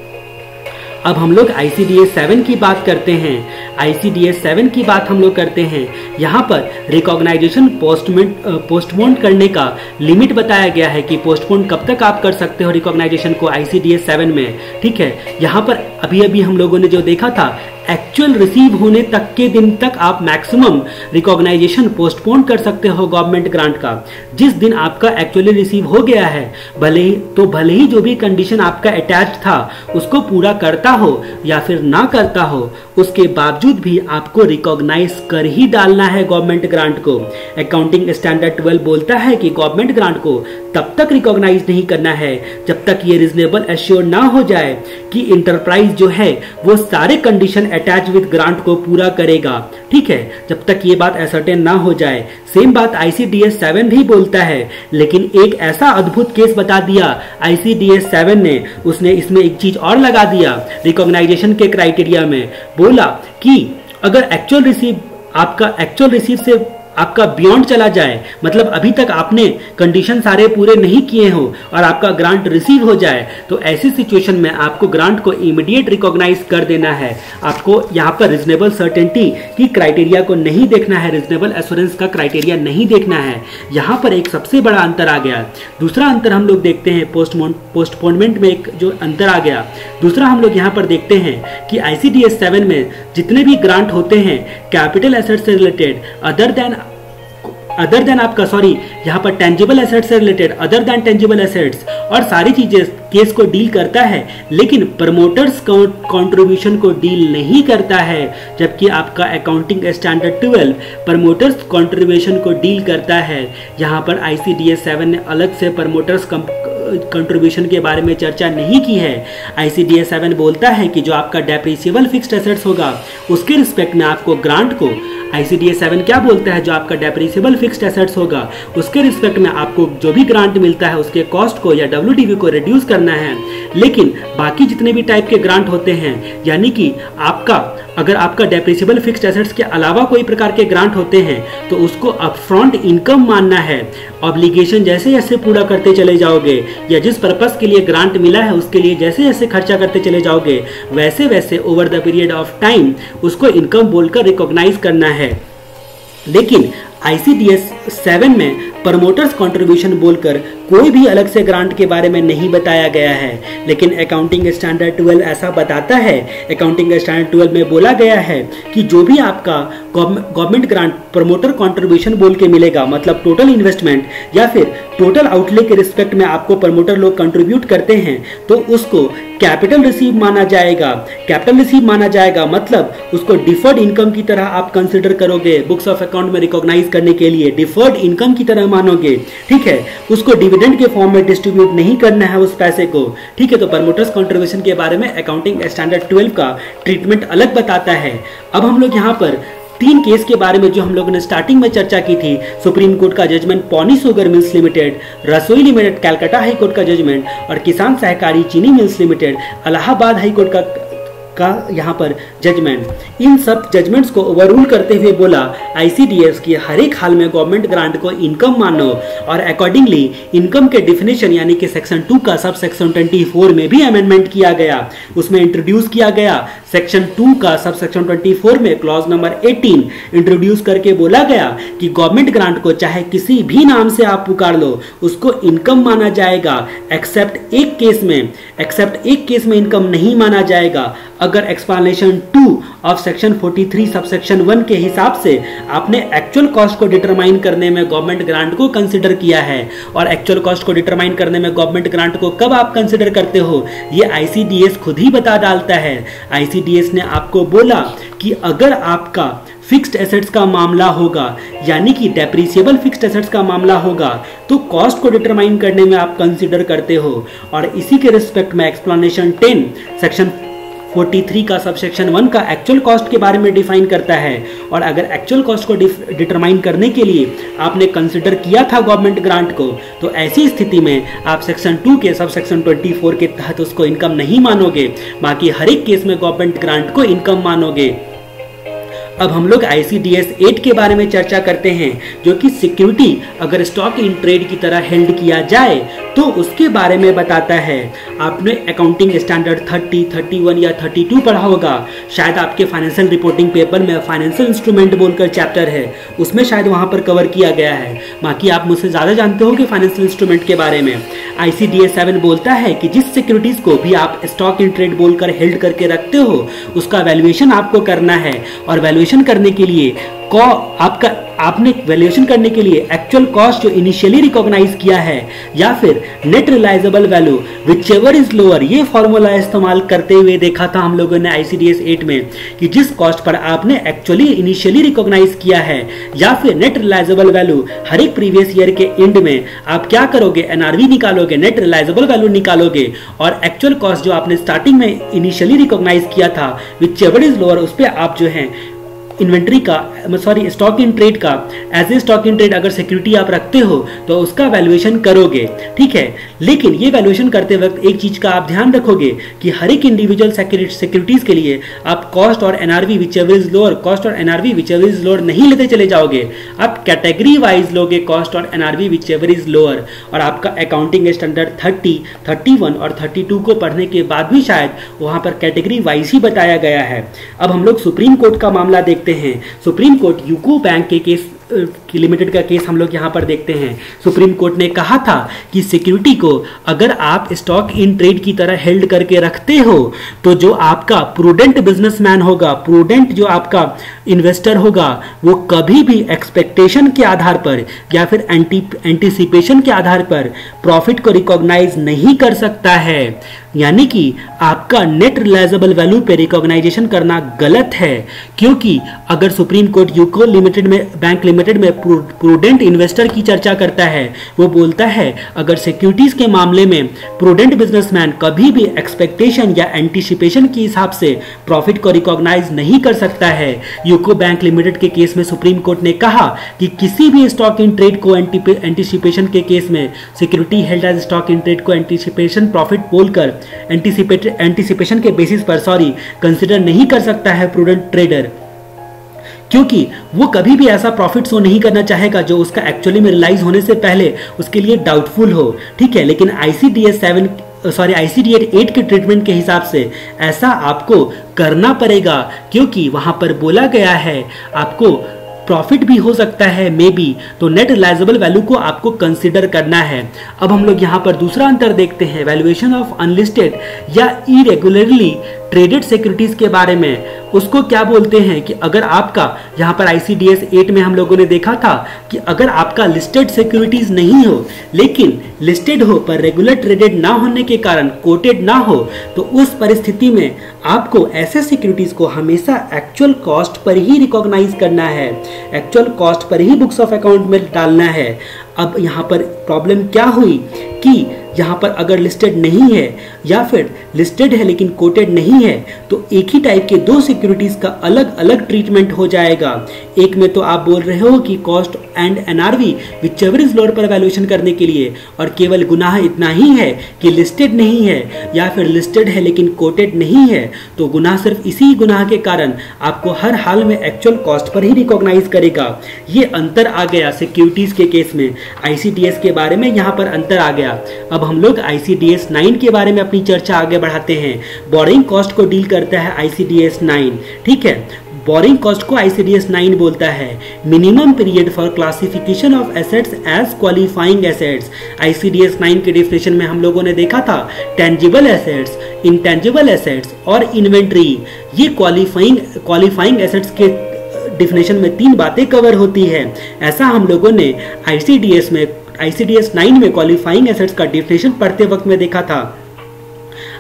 अब हम लोग ICDS 7 की बात करते हैं। ICDS 7 की बात हम लोग करते हैं। यहाँ पर रिकॉग्नाइजेशन पोस्टपोन करने का लिमिट बताया गया है कि पोस्टपोन कब तक आप कर सकते हो रिकॉग्नाइजेशन को ICDS 7 में। ठीक है, यहाँ पर अभी हम लोगों ने जो देखा था एक्चुअल रिसीव होने तक के दिन तक आप मैक्सिमम रिकॉग्नाइजेशन पोस्टपोन कर सकते हो गवर्नमेंट ग्रांट का। जिस दिन आपका एक्चुअली रिसीव हो गया है, भले ही जो भी कंडीशन आपका अटैच था उसको पूरा करता हो या फिर ना करता हो, उसके बावजूद भी आपको रिकॉग्नाइज कर ही डालना है गवर्नमेंट ग्रांट को। अकाउंटिंग स्टैंडर्ड 12 बोलता है कि गवर्नमेंट ग्रांट को तब तक रिकॉग्नाइज नहीं करना है जब तक ये रीजनेबल एश्योर ना हो जाए कि इंटरप्राइज जो है वो सारे कंडीशन अटैच विद ग्रांट को पूरा करेगा। ठीक है, जब तक ये बात असर्टेन ना हो जाए। सेम बात ICDS 7 भी बोलता है, लेकिन एक ऐसा अद्भुत केस बता दिया ICDS 7 ने, उसने इसमें एक चीज और लगा दिया रिकॉग्नाइजेशन के क्राइटेरिया में। बोला कि अगर एक्चुअल रिसीव से आपका बियॉन्ड चला जाए, मतलब अभी तक आपने कंडीशन सारे पूरे नहीं किए हो और आपका ग्रांट रिसीव हो जाए, तो ऐसी सिचुएशन में आपको ग्रांट को इमीडिएट रिकॉग्नाइज कर देना है। आपको यहाँ पर रीजनेबल सर्टेनिटी की क्राइटेरिया को नहीं देखना है, रीजनेबल एश्योरेंस का क्राइटेरिया नहीं देखना है। यहाँ पर एक सबसे बड़ा अंतर आ गया। दूसरा अंतर हम लोग देखते हैं पोस्टपोनमेंट में एक जो अंतर आ गया, दूसरा हम लोग यहाँ पर देखते हैं कि ICDS 7 में जितने भी ग्रांट होते हैं कैपिटल एसेट से रिलेटेड अदर देन आपका यहाँ पर टेंजिबल एसेट्स से related other than tangible assets और सारी चीजें केस को डील करता है, लेकिन प्रमोटर्स कंट्रीब्यूशन को डील नहीं करता है। जबकि आपका अकाउंटिंग स्टैंडर्ड 12 प्रमोटर्स कंट्रीब्यूशन को डील करता है। यहाँ पर ICDS 7 ने अलग से प्रमोटर्स कंट्रीब्यूशन के बारे में चर्चा नहीं की है। ICDS 7 बोलता है कि जो आपका डेप्रिसिएबल फिक्स्ड एसेट्स होगा उसके रिस्पेक्ट में आपको ग्रांट को, ICDS 7 क्या बोलता है, जो आपका डेप्रिसिएबल फिक्स्ड एसेट्स होगा उसके रिस्पेक्ट में आपको जो भी ग्रांट मिलता है उसके कॉस्ट को या WDV को रिड्यूस करना है। लेकिन बाकी जितने भी टाइप के ग्रांट होते हैं, यानी कि अगर आपका डेप्रिसिएबल फिक्स्ड एसेट्स के अलावा कोई प्रकार के ग्रांट होते हैं तो उसको अपफ्रंट इनकम मानना है। ऑब्लिगेशन जैसे जैसे पूरा करते चले जाओगे या जिस पर्पस के लिए ग्रांट मिला है उसके लिए जैसे जैसे खर्चा करते चले जाओगे वैसे वैसे over the period of time उसको इनकम बोलकर रिकॉग्नाइज करना है। लेकिन ICDS 7 में प्रमोटर्स कंट्रीब्यूशन बोलकर कोई भी अलग से ग्रांट के बारे में नहीं बताया गया है, लेकिन अकाउंटिंग स्टैंडर्ड 12 ऐसा बताता है। अकाउंटिंग स्टैंडर्ड 12 में बोला गया है कि जो भी आपका गवर्नमेंट ग्रांट प्रमोटर कंट्रीब्यूशन बोल के मिलेगा, मतलब टोटल इन्वेस्टमेंट या फिर टोटल आउटले के रिस्पेक्ट में आपको प्रमोटर लोग कंट्रीब्यूट करते हैं, तो उसको कैपिटल रिसीव माना जाएगा। कैपिटल रिसीव माना जाएगा मतलब उसको डिफर्ड इनकम की तरह आप कंसिडर करोगे, बुक्स ऑफ अकाउंट में रिकॉग्नाइज करने के लिए डिफर्ड इनकम की तरह मानोगे, ठीक है। उसको डिविडेंड के फॉर्म में डिस्ट्रीब्यूट नहीं करना है उस पैसे को, ठीक है। तो प्रमोटर्स कंट्रीब्यूशन के बारे में अकाउंटिंग स्टैंडर्ड 12 का ट्रीटमेंट अलग बताता है। अब हम लोग यहाँ पर 3 केस के बारे में जो हम लोगों ने स्टार्टिंग में चर्चा की थी, सुप्रीम कोर्ट का judgement Ponni sugar mills limited, Rasoi limited Calcutta high court का जजमेंट और Kisan Sahkari Chini mills limited Allahabad high court का यहाँ पर जजमेंट, इन सब जजमेंट्स को ओवररूल करते हुए बोला ICDS की हर एक हाल में गवर्नमेंट ग्रांट को इनकम मानो और अकॉर्डिंगली इनकम के डिफिनेशन यानी कि सेक्शन 2 का सब सेक्शन 24 में भी अमेंडमेंट किया गया। उसमें इंट्रोड्यूस किया गया सेक्शन 2 का सब सेक्शन 24 में क्लॉज नंबर 18 इंट्रोड्यूस करके बोला गया कि गवर्नमेंट ग्रांट को चाहे किसी भी नाम से आप पुकार लो उसको इनकम माना जाएगा, एक्सेप्ट एक केस में इनकम नहीं माना जाएगा। अगर एक्सप्लेनेशन 2 ऑफ सेक्शन 43 सबसेक्शन 1 के हिसाब से आपने एक्चुअल कॉस्ट को डिटरमाइन करने में गवर्नमेंट ग्रांट को कंसिडर किया है, और एक्चुअल कॉस्ट को डिटरमाइन करने में गवर्नमेंट ग्रांट को कब आप कंसिडर करते हो ये ICDS खुद ही बता डालता है। ICDS ने आपको बोला कि अगर आपका फिक्स्ड एसेट्स का मामला होगा, यानी कि डेप्रिसिएबल फिक्स्ड एसेट्स का मामला होगा, तो कॉस्ट को डिटरमाइन करने में आप कंसिडर करते हो। और इसी के रिस्पेक्ट में एक्सप्लेनेशन 10 सेक्शन 43 का सबसेक्शन 1 का एक्चुअल कॉस्ट के बारे में डिफाइन करता है। और अगर एक्चुअल कॉस्ट को डिटरमाइन करने के लिए आपने कंसिडर किया था गवर्नमेंट ग्रांट को, तो ऐसी स्थिति में आप सेक्शन 2 के सबसेक्शन 24 के तहत उसको इनकम नहीं मानोगे, बाकी हर एक केस में गवर्नमेंट ग्रांट को इनकम मानोगे। अब हम लोग ICDS 8 के बारे में चर्चा करते हैं, जो कि सिक्योरिटी अगर स्टॉक इन ट्रेड की तरह हेल्ड किया जाए तो उसके बारे में बताता है। आपने अकाउंटिंग स्टैंडर्ड 30, 31 या 32 पढ़ा होगा, शायद आपके फाइनेंशियल रिपोर्टिंग पेपर में फाइनेंशियल इंस्ट्रूमेंट बोलकर चैप्टर है, उसमें शायद वहां पर कवर किया गया है। बाकी आप मुझसे ज्यादा जानते हो कि फाइनेंशियल इंस्ट्रूमेंट के बारे में। ICDS 7 बोलता है कि जिस सिक्योरिटीज को भी आप स्टॉक इन ट्रेड बोलकर हेल्ड करके रखते हो उसका वैल्यूएशन आपको करना है, और वैल्यूएशन करने के लिए आपने वैल्यूएशन करने के लिए एक्चुअल कॉस्ट जो इनिशियली रिकॉग्नाइज किया है या फिर net realisable value whichever is lower, ये फॉर्मूला इस्तेमाल करते हुए देखा था हम लोगों ने ICDS 8 में कि जिस कॉस्ट पर आपने एक्चुअली इनिशियली रिकॉग्नाइज किया है या फिर नेट रियलाइजेबल वैल्यू, हर एक प्रीवियस ईयर के एंड में आप क्या करोगे, NRV निकालोगे, नेट रियलाइजेबल वैल्यू निकालोगे, और एक्चुअल कॉस्ट जो आपने स्टार्टिंग में इनिशियली रिकॉग्नाइज किया था व्हिचएवर इज लोअर, उस पर आप जो है इन्वेंट्री का स्टॉक इन ट्रेड का as a stock in trade अगर सिक्योरिटी आप रखते हो तो उसका वैल्यूएशन करोगे, ठीक है। लेकिन ये वैल्यूएशन करते वक्त एक चीज का आप ध्यान रखोगे कि हर एक इंडिविजुअल सिक्योरिटीज के लिए आप कॉस्ट और NRV whichever is lower, cost और एनआरवी विचएवर इज लोअर नहीं लेते चले जाओगे, आप कैटेगरी वाइज लोगे कॉस्ट और एनआरवी विचएवर इज लोअर। और आपका अकाउंटिंग स्टैंडर्ड 30, 31 और 32 को पढ़ने के बाद भी शायद वहां पर कैटेगरी वाइज ही बताया गया है। अब हम लोग सुप्रीम कोर्ट का मामला देखते हैं। सुप्रीम कोर्ट यूको बैंक के केस लिमिटेड का केस हम लोग यहां पर देखते हैं। सुप्रीम कोर्ट ने कहा था कि सिक्योरिटी को अगर आप स्टॉक इन ट्रेड की तरह हेल्ड करके रखते हो तो जो आपका प्रूडेंट बिजनेसमैन होगा, प्रूडेंट जो आपका इन्वेस्टर होगा, वो कभी भी एक्सपेक्टेशन के आधार पर या फिर एंटीसिपेशन के आधार पर प्रॉफिट को रिकॉग्नाइज नहीं कर सकता है। यानी कि आपका नेट रिलाइजेबल वैल्यू पे रिकॉग्नाइजेशन करना गलत है, क्योंकि अगर सुप्रीम कोर्ट यूको लिमिटेड में बैंक लिमिटेड में प्रूडेंट इन्वेस्टर की चर्चा करता है, वो बोलता है अगर सिक्योरिटीज के मामले में प्रूडेंट बिजनेसमैन कभी भी एक्सपेक्टेशन या एंटीसिपेशन के हिसाब से प्रॉफिट को रिकॉग्नाइज नहीं कर सकता है। यूको बैंक लिमिटेड के केस में सुप्रीम कोर्ट ने कहा कि किसी भी स्टॉक इन ट्रेड को एंटीसिपेशन के केस में security held as stock in trade को एंटीसिपेशन प्रॉफिट बोलकर एंटीसिपेशन के बेसिस पर कंसिडर नहीं कर सकता है प्रूडेंट ट्रेडर, क्योंकि वो कभी भी ऐसा प्रॉफिट शो नहीं करना चाहेगा जो उसका एक्चुअली में रियलाइज होने से पहले उसके लिए डाउटफुल हो, ठीक है। लेकिन आईसीडीएस 8 के ट्रीटमेंट के हिसाब से ऐसा आपको करना पड़ेगा, क्योंकि वहां पर बोला गया है आपको प्रॉफिट भी हो सकता है मे बी, तो नेट रिलाइजेबल वैल्यू को आपको कंसीडर करना है। अब हम लोग यहां पर दूसरा अंतर देखते हैं वैल्यूएशन ऑफ अनलिस्टेड या इरेगुलरली ट्रेडेड सिक्योरिटीज के बारे में। उसको क्या बोलते हैं कि अगर आपका यहाँ पर आईसीडीएस 8 में हम लोगों ने देखा था कि अगर आपका लिस्टेड सिक्योरिटीज नहीं हो लेकिन लिस्टेड हो पर रेगुलर ट्रेडेड ना होने के कारण कोटेड ना हो, तो उस परिस्थिति में आपको ऐसे सिक्योरिटीज को हमेशा एक्चुअल कॉस्ट पर ही रिकॉग्नाइज करना है, actual cost per he books of account में डालना है। अब यहाँ पर प्रॉब्लम क्या हुई कि यहाँ पर अगर लिस्टेड नहीं है या फिर लिस्टेड है लेकिन कोटेड नहीं है, तो एक ही टाइप के दो सिक्योरिटीज का अलग अलग ट्रीटमेंट हो जाएगा। एक में तो आप बोल रहे हो कि cost and NRV whichever is lower पर वैल्यूएशन करने के लिए, और केवल गुनाह इतना ही है कि लिस्टेड नहीं है या फिर लिस्टेड है लेकिन कोटेड नहीं है, तो गुनाह सिर्फ इसी गुनाह के कारण आपको हर हाल में एक्चुअल कॉस्ट पर ही रिकॉग्नाइज करेगा। ये अंतर आ गया सिक्योरिटीज के केस में। आईसीडीएस के बारे में यहाँ पर अंतर आ गया। अब हम लोग आईसीडीएस 9 के बारे में अपनी चर्चा आगे बढ़ाते हैं। बोरिंग कॉस्ट को डील करता है आईसीडीएस 9, ठीक है। बोरिंग कॉस्ट को आईसीडीएस 9 बोलता है minimum period for classification of assets as qualifying assets. ICDS 9 के डेफिनेशन में हम लोगों ने देखा था टेंजिबल एसेट्स, इंटेंजिबल एसेट्स और इन्वेंट्री। ये क्वालिफाइंग एसेट्स के डेफिनेशन में 3 बातें कवर होती है। ऐसा हम लोगों ने आईसीडीएस 9 में क्वालिफाइंग एसेट्स का डेफिनेशन पढ़ते वक्त में देखा था।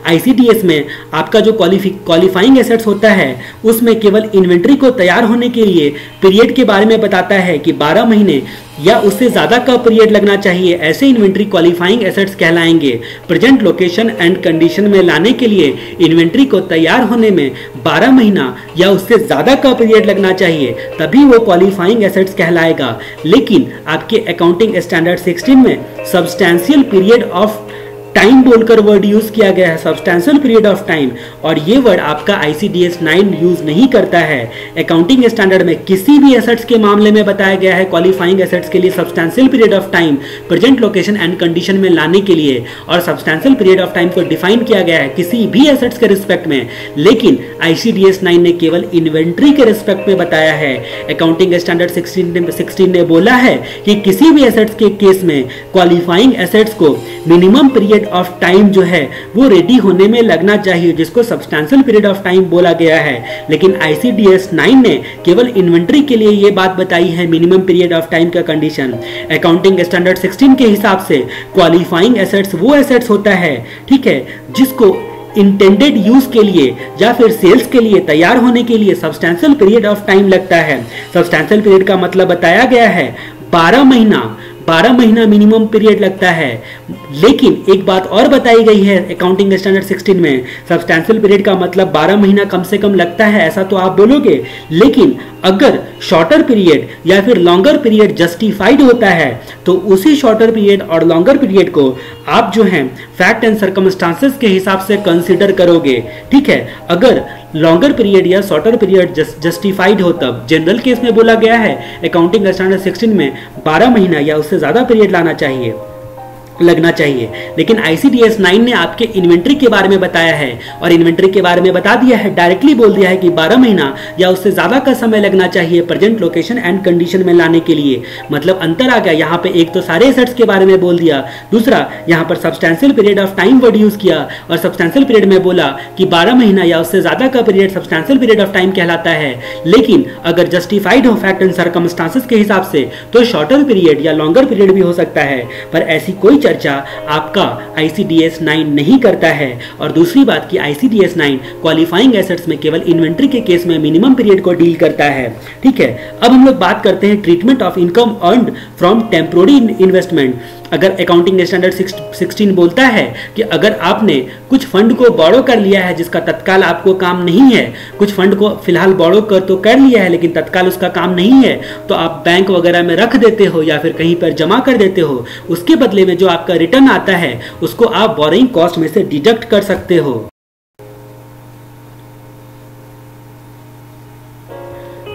आईसीडीएस में आपका जो क्वालिफाइंग एसेट्स होता है उसमें केवल इन्वेंट्री को तैयार होने के लिए पीरियड के बारे में बताता है कि 12 महीने या उससे ज्यादा का पीरियड लगना चाहिए, ऐसे इन्वेंट्री क्वालिफाइंग एसेट्स कहलाएंगे। प्रेजेंट लोकेशन एंड कंडीशन में लाने के लिए इन्वेंट्री को तैयार होने में 12 महीना या उससे ज्यादा का पीरियड लगना चाहिए, तभी वो क्वालिफाइंग एसेट्स कहलाएगा। लेकिन आपके अकाउंटिंग स्टैंडर्ड 16 में सब्सटैंशियल पीरियड ऑफ टाइम बोलकर वर्ड यूज किया गया है, सब्सटैंशियल पीरियड ऑफ टाइम, और ये वर्ड आपका आईसीडीएस 9 यूज नहीं करता है। अकाउंटिंग स्टैंडर्ड में किसी भी एसेट्स के मामले में बताया गया है क्वालिफाइंग एसेट्स के लिए substantial period of time present location and condition में लाने के लिए, और सब्सटैंशियल पीरियड ऑफ टाइम को डिफाइन किया गया है किसी भी एसेट्स के रिस्पेक्ट में। लेकिन आईसीडीएस 9 ने केवल इन्वेंट्री के रिस्पेक्ट में बताया है। अकाउंटिंग स्टैंडर्ड 16 ने बोला है कि किसी भी एसेट्स के केस में क्वालिफाइंग एसेट्स को मिनिमम पीरियड ऑफ टाइम जो है वो रेडी होने में लगना चाहिए, जिसको सब्सटैंशियल पीरियड ऑफ टाइम बोला गया है। लेकिन आईसीडीएस 9 ने केवल इन्वेंट्री के लिए ये बात बताई है मिनिमम पीरियड ऑफ टाइम का कंडीशन। अकाउंटिंग स्टैंडर्ड 16 के हिसाब से क्वालिफाइंग एसेट्स वो एसेट्स होता है, ठीक है, जिसको इंटेंडेड यूज के लिए या फिर सेल्स के लिए तैयार होने के लिए सब्सटैंशियल पीरियड ऑफ टाइम लगता है। सब्सटैंशियल पीरियड का मतलब बताया गया है 12 महीना, 12 महीना मिनिमम पीरियड लगता है। लेकिन एक बात और बताई गई है अकाउंटिंग स्टैंडर्ड 16 में, सब्सटैंशियल पीरियड का मतलब 12 महीना कम से कम लगता है ऐसा तो आप बोलोगे, लेकिन अगर शॉर्टर पीरियड या फिर लॉन्गर पीरियड जस्टिफाइड होता है तो उसी शॉर्टर पीरियड और लॉन्गर पीरियड को आप जो है फैक्ट एंड सर्कमस्टांसेस के हिसाब से कंसीडर करोगे। ठीक है, अगर लॉन्गर पीरियड या शॉर्टर पीरियड जस्टिफाइड हो तब जनरल केस में बोला गया है अकाउंटिंग स्टैंडर्ड 16 में 12 महीना या उससे ज्यादा पीरियड लगना चाहिए। लेकिन ICDS 9 ने आपके इन्वेंट्री के बारे में बताया है और इन्वेंट्री के बारे में बता दिया है, डायरेक्टली बोल दिया है कि 12 महीना या उससे ज्यादा का समय लगना चाहिए प्रेजेंट लोकेशन एंड कंडीशन में लाने के लिए। मतलब अंतर आ गया यहाँ पे, एक तो सारे एसेट्स के बारे में बोल दिया, दूसरा यहाँ पर substantial period of time word use किया और सब्सटैंशियल पीरियड में बोला कि 12 महीना या उससे ज्यादा का period substantial period of time कहलाता है। लेकिन अगर जस्टिफाइड हो फैक्ट एंड सर्कमस्टांसेस के हिसाब से तो शॉर्टर पीरियड या लॉन्गर पीरियड भी हो सकता है, पर ऐसी कोई चर्चा आपका ICDS 9 नहीं करता है। और दूसरी बात कि ICDS 9 क्वालिफाइंग एसेट्स में केवल इन्वेंट्री के केस में मिनिमम पीरियड को डील करता है। ठीक है, अब हम लोग बात करते हैं treatment of income earned from temporary investment. अगर अकाउंटिंग स्टैंडर्ड 16 बोलता है कि अगर आपने कुछ फंड को बोरो कर लिया है जिसका तत्काल आपको काम नहीं है, कुछ फंड को फिलहाल बोरो कर लिया है लेकिन तत्काल उसका काम नहीं है, तो आप बैंक वगैरह में रख देते हो या फिर कहीं पर जमा कर देते हो, उसके बदले में जो आपका रिटर्न आता है उसको आप बोरोइंग कॉस्ट में से डिडक्ट कर सकते हो।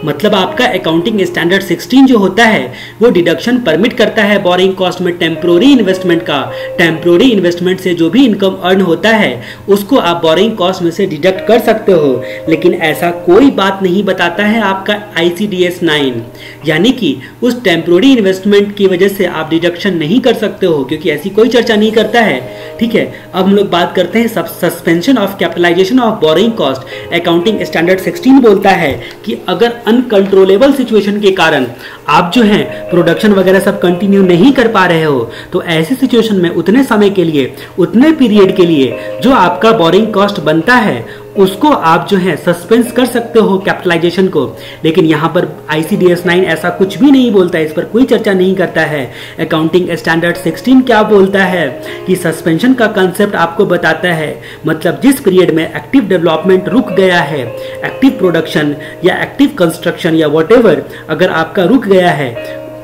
मतलब आपका अकाउंटिंग स्टैंडर्ड 16 जो होता है वो डिडक्शन परमिट करता है बोरिंग कॉस्ट में टेम्पोररी इन्वेस्टमेंट का। टेम्पोररी इन्वेस्टमेंट से जो भी इनकम अर्न होता है उसको आप बोरिंग कॉस्ट में से डिडक्ट कर सकते हो। लेकिन ऐसा कोई बात नहीं बताता है आपका ICDS 9, यानी कि उस टेम्पोररी इन्वेस्टमेंट की वजह से आप डिडक्शन नहीं कर सकते हो, क्योंकि ऐसी कोई चर्चा नहीं करता है। ठीक है, अब हम लोग बात करते हैं suspension of capitalisation of borrowing cost. Accounting standard 16 बोलता है कि अगर अनकंट्रोलेबल सिचुएशन के कारण आप जो है प्रोडक्शन वगैरह सब कंटिन्यू नहीं कर पा रहे हो, तो ऐसी सिचुएशन में उतने समय के लिए, उतने पीरियड के लिए जो आपका बोरिंग कॉस्ट बनता है उसको आप जो है सस्पेंस कर सकते हो कैपिटलाइजेशन को। लेकिन यहाँ पर ICDS 9 ऐसा कुछ भी नहीं बोलता है, इस पर कोई चर्चा नहीं करता है। अकाउंटिंग स्टैंडर्ड 16 क्या बोलता है कि सस्पेंशन का कंसेप्ट आपको बताता है, मतलब जिस पीरियड में एक्टिव डेवलपमेंट रुक गया है, एक्टिव प्रोडक्शन या एक्टिव कंस्ट्रक्शन या व्हाटएवर अगर आपका रुक गया है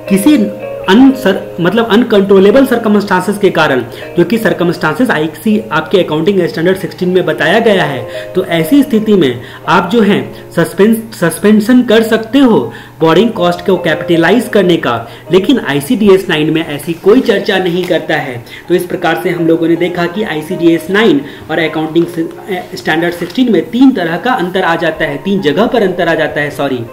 किसी मतलब अनकंट्रोलेबल सर्कमस्टांसेस के कारण, जो कि सर्कमस्टांसेस आपके अकाउंटिंग स्टैंडर्ड 16 में बताया गया है, तो ऐसी स्थिति में आप जो है सस्पेंशन कर सकते हो बोरिंग कॉस्ट को कैपिटलाइज करने का। लेकिन ICDS 9 में ऐसी कोई चर्चा नहीं करता है। तो इस प्रकार से हम लोगों ने देखा कि ICDS 9 और अकाउंटिंग स्टैंडर्ड 16 में 3 तरह का अंतर आ जाता है, 3 जगह पर अंतर आ जाता है, सॉरी।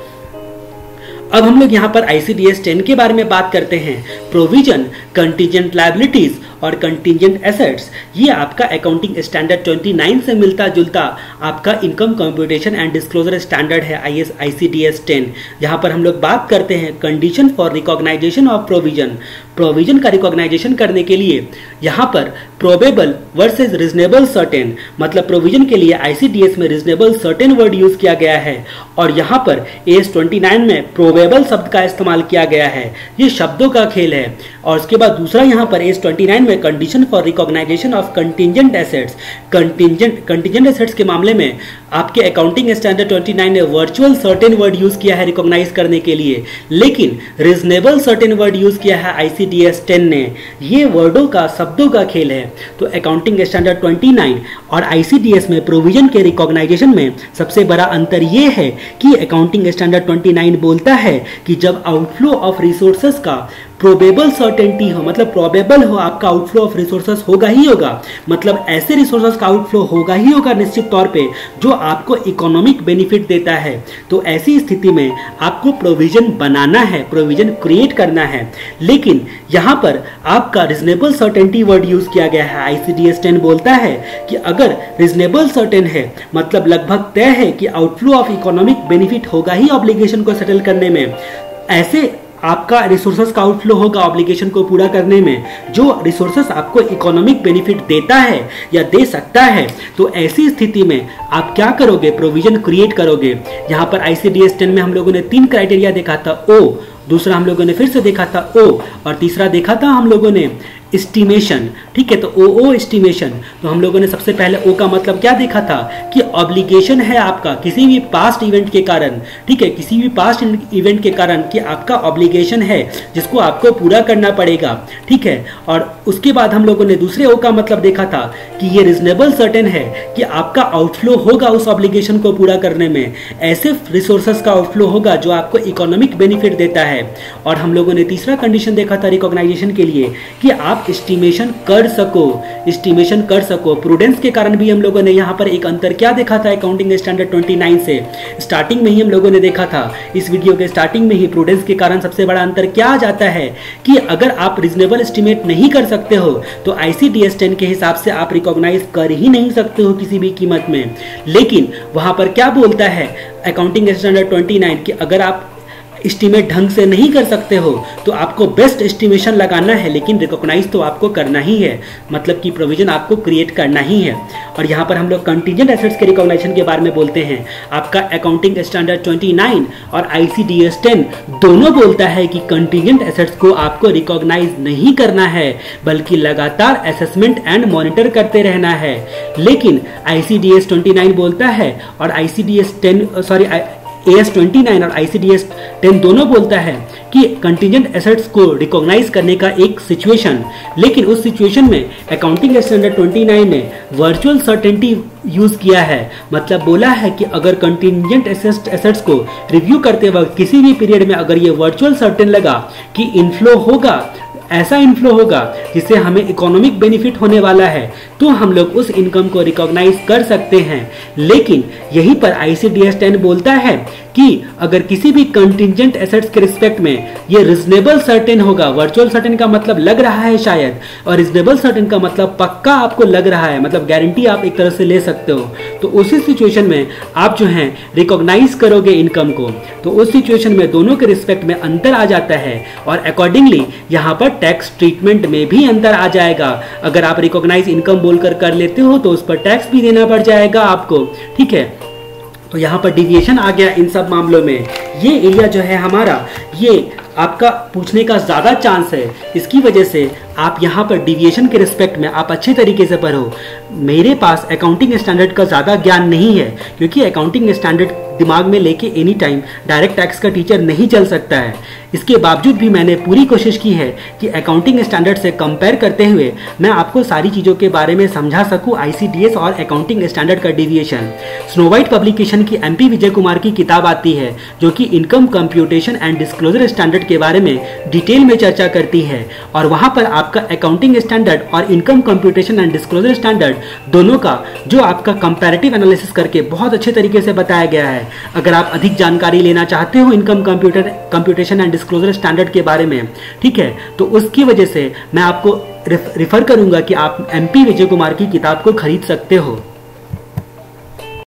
अब हम लोग यहाँ पर ICDS 10 के बारे में बात करते हैं। प्रोविजन, कंटीजेंट लायबिलिटीज और कंटीजेंट एसेट्स, ये आपका अकाउंटिंग स्टैंडर्ड 29 से मिलता जुलता आपका income computation and disclosure standard है ICDS 10। जहाँ पर हम लोग बात करते हैं condition for recognition of provision. Provision का रिकॉग्नाइजेशन करने के लिए यहाँ पर प्रोबेबल वर्सेस रीजनेबल सर्टेन, मतलब प्रोविजन के लिए ICDS में रीजनेबल सर्टेन वर्ड यूज किया गया है और यहाँ पर AS 29 में प्रोबेबल शब्द का इस्तेमाल किया गया है। ये शब्दों का खेल है। और उसके बाद दूसरा यहाँ पर AS 29 में condition for recognition of contingent assets. Contingent assets के मामले में आपके अकाउंटिंग स्टैंडर्ड 29 ने वर्चुअल सर्टेन वर्ड यूज किया है रिकॉग्नाइज करने के लिए, लेकिन रीजनेबल सर्टेन वर्ड यूज किया है ICDS 10 ने। ये वर्डों का, शब्दों का खेल है। तो अकाउंटिंग स्टैंडर्ड 29 और ICDS में प्रोविजन के रिकॉग्नाइजेशन में सबसे बड़ा अंतर यह है कि अकाउंटिंग स्टैंडर्ड 29 बोलता है कि जब आउटफ्लो ऑफ रिसोर्सेस का प्रोबेबल सर्टेनिटी हो, मतलब प्रोबेबल हो आपका आउटफ्लो ऑफ रिसोर्सेस होगा ही होगा, मतलब ऐसे रिसोर्सेस का आउटफ्लो होगा ही होगा निश्चित तौर पे जो आपको इकोनॉमिक बेनिफिट देता है। तो ऐसी स्थिति में आपको प्रोविजन बनाना है, प्रोविजन क्रिएट करना है। लेकिन यहाँ पर आपका रीजनेबल सर्टेनिटी वर्ड यूज किया गया है। ICDS 10 बोलता है कि अगर रीजनेबल सर्टेन है, मतलब लगभग तय है कि आउटफ्लो ऑफ इकोनॉमिक बेनिफिट होगा ही ऑब्लिगेशन को सेटल करने में, ऐसे आपका रिसोर्सेस का आउटफ्लो होगा ऑब्लिगेशन को पूरा करने में जो रिसोर्सेस आपको इकोनॉमिक बेनिफिट देता है या दे सकता है। तो ऐसी स्थिति में आप क्या करोगे? प्रोविजन क्रिएट करोगे। यहाँ पर ICDS 10 में हम लोगों ने 3 क्राइटेरिया देखा था, O दूसरा हम लोगों ने फिर से देखा था ओ, और तीसरा देखा था हम लोगों ने एस्टिमेशन। ठीक है, तो ओ एस्टिमेशन। तो हम लोगों ने सबसे पहले ओ का मतलब क्या देखा था कि ऑब्लिगेशन है आपका किसी भी पास्ट इवेंट के कारण। ठीक है, किसी भी पास्ट इवेंट के कारण कि आपका ऑब्लिगेशन है जिसको आपको पूरा करना पड़ेगा। ठीक है, और उसके बाद हम लोगों ने दूसरे ओ का मतलब देखा था कि ये रीजनेबल सर्टेन है कि आपका आउटफ्लो होगा उस ऑब्लिगेशन को पूरा करने में, ऐसे रिसोर्सेस का आउटफ्लो होगा जो आपको इकोनॉमिक बेनिफिट देता है। और हम लोगों ने तीसरा कंडीशन देखा था रिकॉग्नाइजेशन के लिए कि आप एस्टिमेशन कर सको। प्रूडेंस के कारण भी हम लोगों ने यहाँ पर एक अंतर क्या देखा था अकाउंटिंग स्टैंडर्ड 29 से। स्टार्टिंग में ही हम लोगों ने देखा था, इस वीडियो के स्टार्टिंग में ही, प्रूडेंस के कारण सबसे बड़ा अंतर क्या आ जाता है कि अगर आप रीजनेबल एस्टिमेट नहीं कर सकते हो तो ICDS 10 के हिसाब से आप रिकॉग्नाइज कर ही नहीं सकते हो किसी भी कीमत में। लेकिन वहां पर क्या बोलता है अकाउंटिंग स्टैंडर्ड 29 कि अगर आप एस्टिमेट ढंग से नहीं कर सकते हो तो आपको बेस्ट एस्टिमेशन लगाना है, लेकिन रिकॉग्नाइज तो आपको करना ही है, मतलब कि प्रोविजन आपको क्रिएट करना ही है। और यहाँ पर हम लोग कंटीजेंट एसेट्स के रिकॉग्निशन के बारे में बोलते हैं। आपका अकाउंटिंग स्टैंडर्ड 29 और ICDS 10 दोनों बोलता है कि कंटीजेंट एसेट्स को आपको रिकॉग्नाइज नहीं करना है, बल्कि लगातार असेसमेंट एंड मॉनिटर करते रहना है। लेकिन ICDS 29 बोलता है और AS 29 और ICDS 10 दोनों बोलता है कि कंटीजेंट एसेट्स को रिकॉग्नाइज करने का एक सिचुएशन, लेकिन उस सिचुएशन में अकाउंटिंग स्टैंडर्ड 29 में वर्चुअल सर्टेनिटी यूज किया है। मतलब बोला है कि अगर कंटीजेंट एसेट्स को रिव्यू करते वक्त किसी भी पीरियड में अगर ये वर्चुअल सर्टेन लगा कि इनफ्लो होगा, ऐसा इनफ्लो होगा जिससे हमें इकोनॉमिक बेनिफिट होने वाला है, तो हम लोग उस इनकम को रिकॉग्नाइज कर सकते हैं। लेकिन यहीं पर ICDS 10 बोलता है कि अगर किसी भी कंटीजेंट एसेट्स के रिस्पेक्ट में ये रिजनेबल सर्टेन होगा, वर्चुअल सर्टेन का मतलब लग रहा है शायद, और रिजनेबल सर्टेन का मतलब पक्का आपको लग रहा है, मतलब गारंटी आप एक तरह से ले सकते हो, तो उसी सिचुएशन में आप जो है रिकॉग्नाइज करोगे इनकम को। तो उस सिचुएशन में दोनों के रिस्पेक्ट में अंतर आ जाता है और अकॉर्डिंगली यहाँ पर टैक्स ट्रीटमेंट में भी अंतर आ जाएगा। अगर आप रिकॉग्नाइज इनकम बोलकर कर लेते हो तो उस पर टैक्स भी देना पड़ जाएगा आपको। ठीक है, तो यहाँ पर डिविएशन आ गया इन सब मामलों में। ये एरिया जो है हमारा, ये आपका पूछने का ज़्यादा चांस है, इसकी वजह से आप यहाँ पर डिविएशन के रिस्पेक्ट में आप अच्छे तरीके से पढ़ो। मेरे पास अकाउंटिंग स्टैंडर्ड का ज़्यादा ज्ञान नहीं है, क्योंकि अकाउंटिंग स्टैंडर्ड दिमाग में लेके एनी टाइम डायरेक्ट टैक्स का टीचर नहीं चल सकता है। इसके बावजूद भी मैंने पूरी कोशिश की है कि अकाउंटिंग स्टैंडर्ड से कंपेयर करते हुए मैं आपको सारी चीज़ों के बारे में समझा सकूं, ICDS और अकाउंटिंग स्टैंडर्ड का डिविएशन। स्नो वाइट पब्लिकेशन की MP विजय कुमार की किताब आती है जो कि income computation and disclosure standard के बारे में डिटेल में चर्चा करती है, और वहाँ पर आपका अकाउंटिंग स्टैंडर्ड और income computation and disclosure standard दोनों का जो आपका कंपैरेटिव एनालिसिस करके बहुत अच्छे तरीके से बताया गया है। अगर आप अधिक जानकारी लेना चाहते हो income computation and disclosure standard के बारे में, ठीक है, तो उसकी वजह से मैं आपको रिफर करूंगा कि आप MP विजय कुमार की किताब को खरीद सकते हो।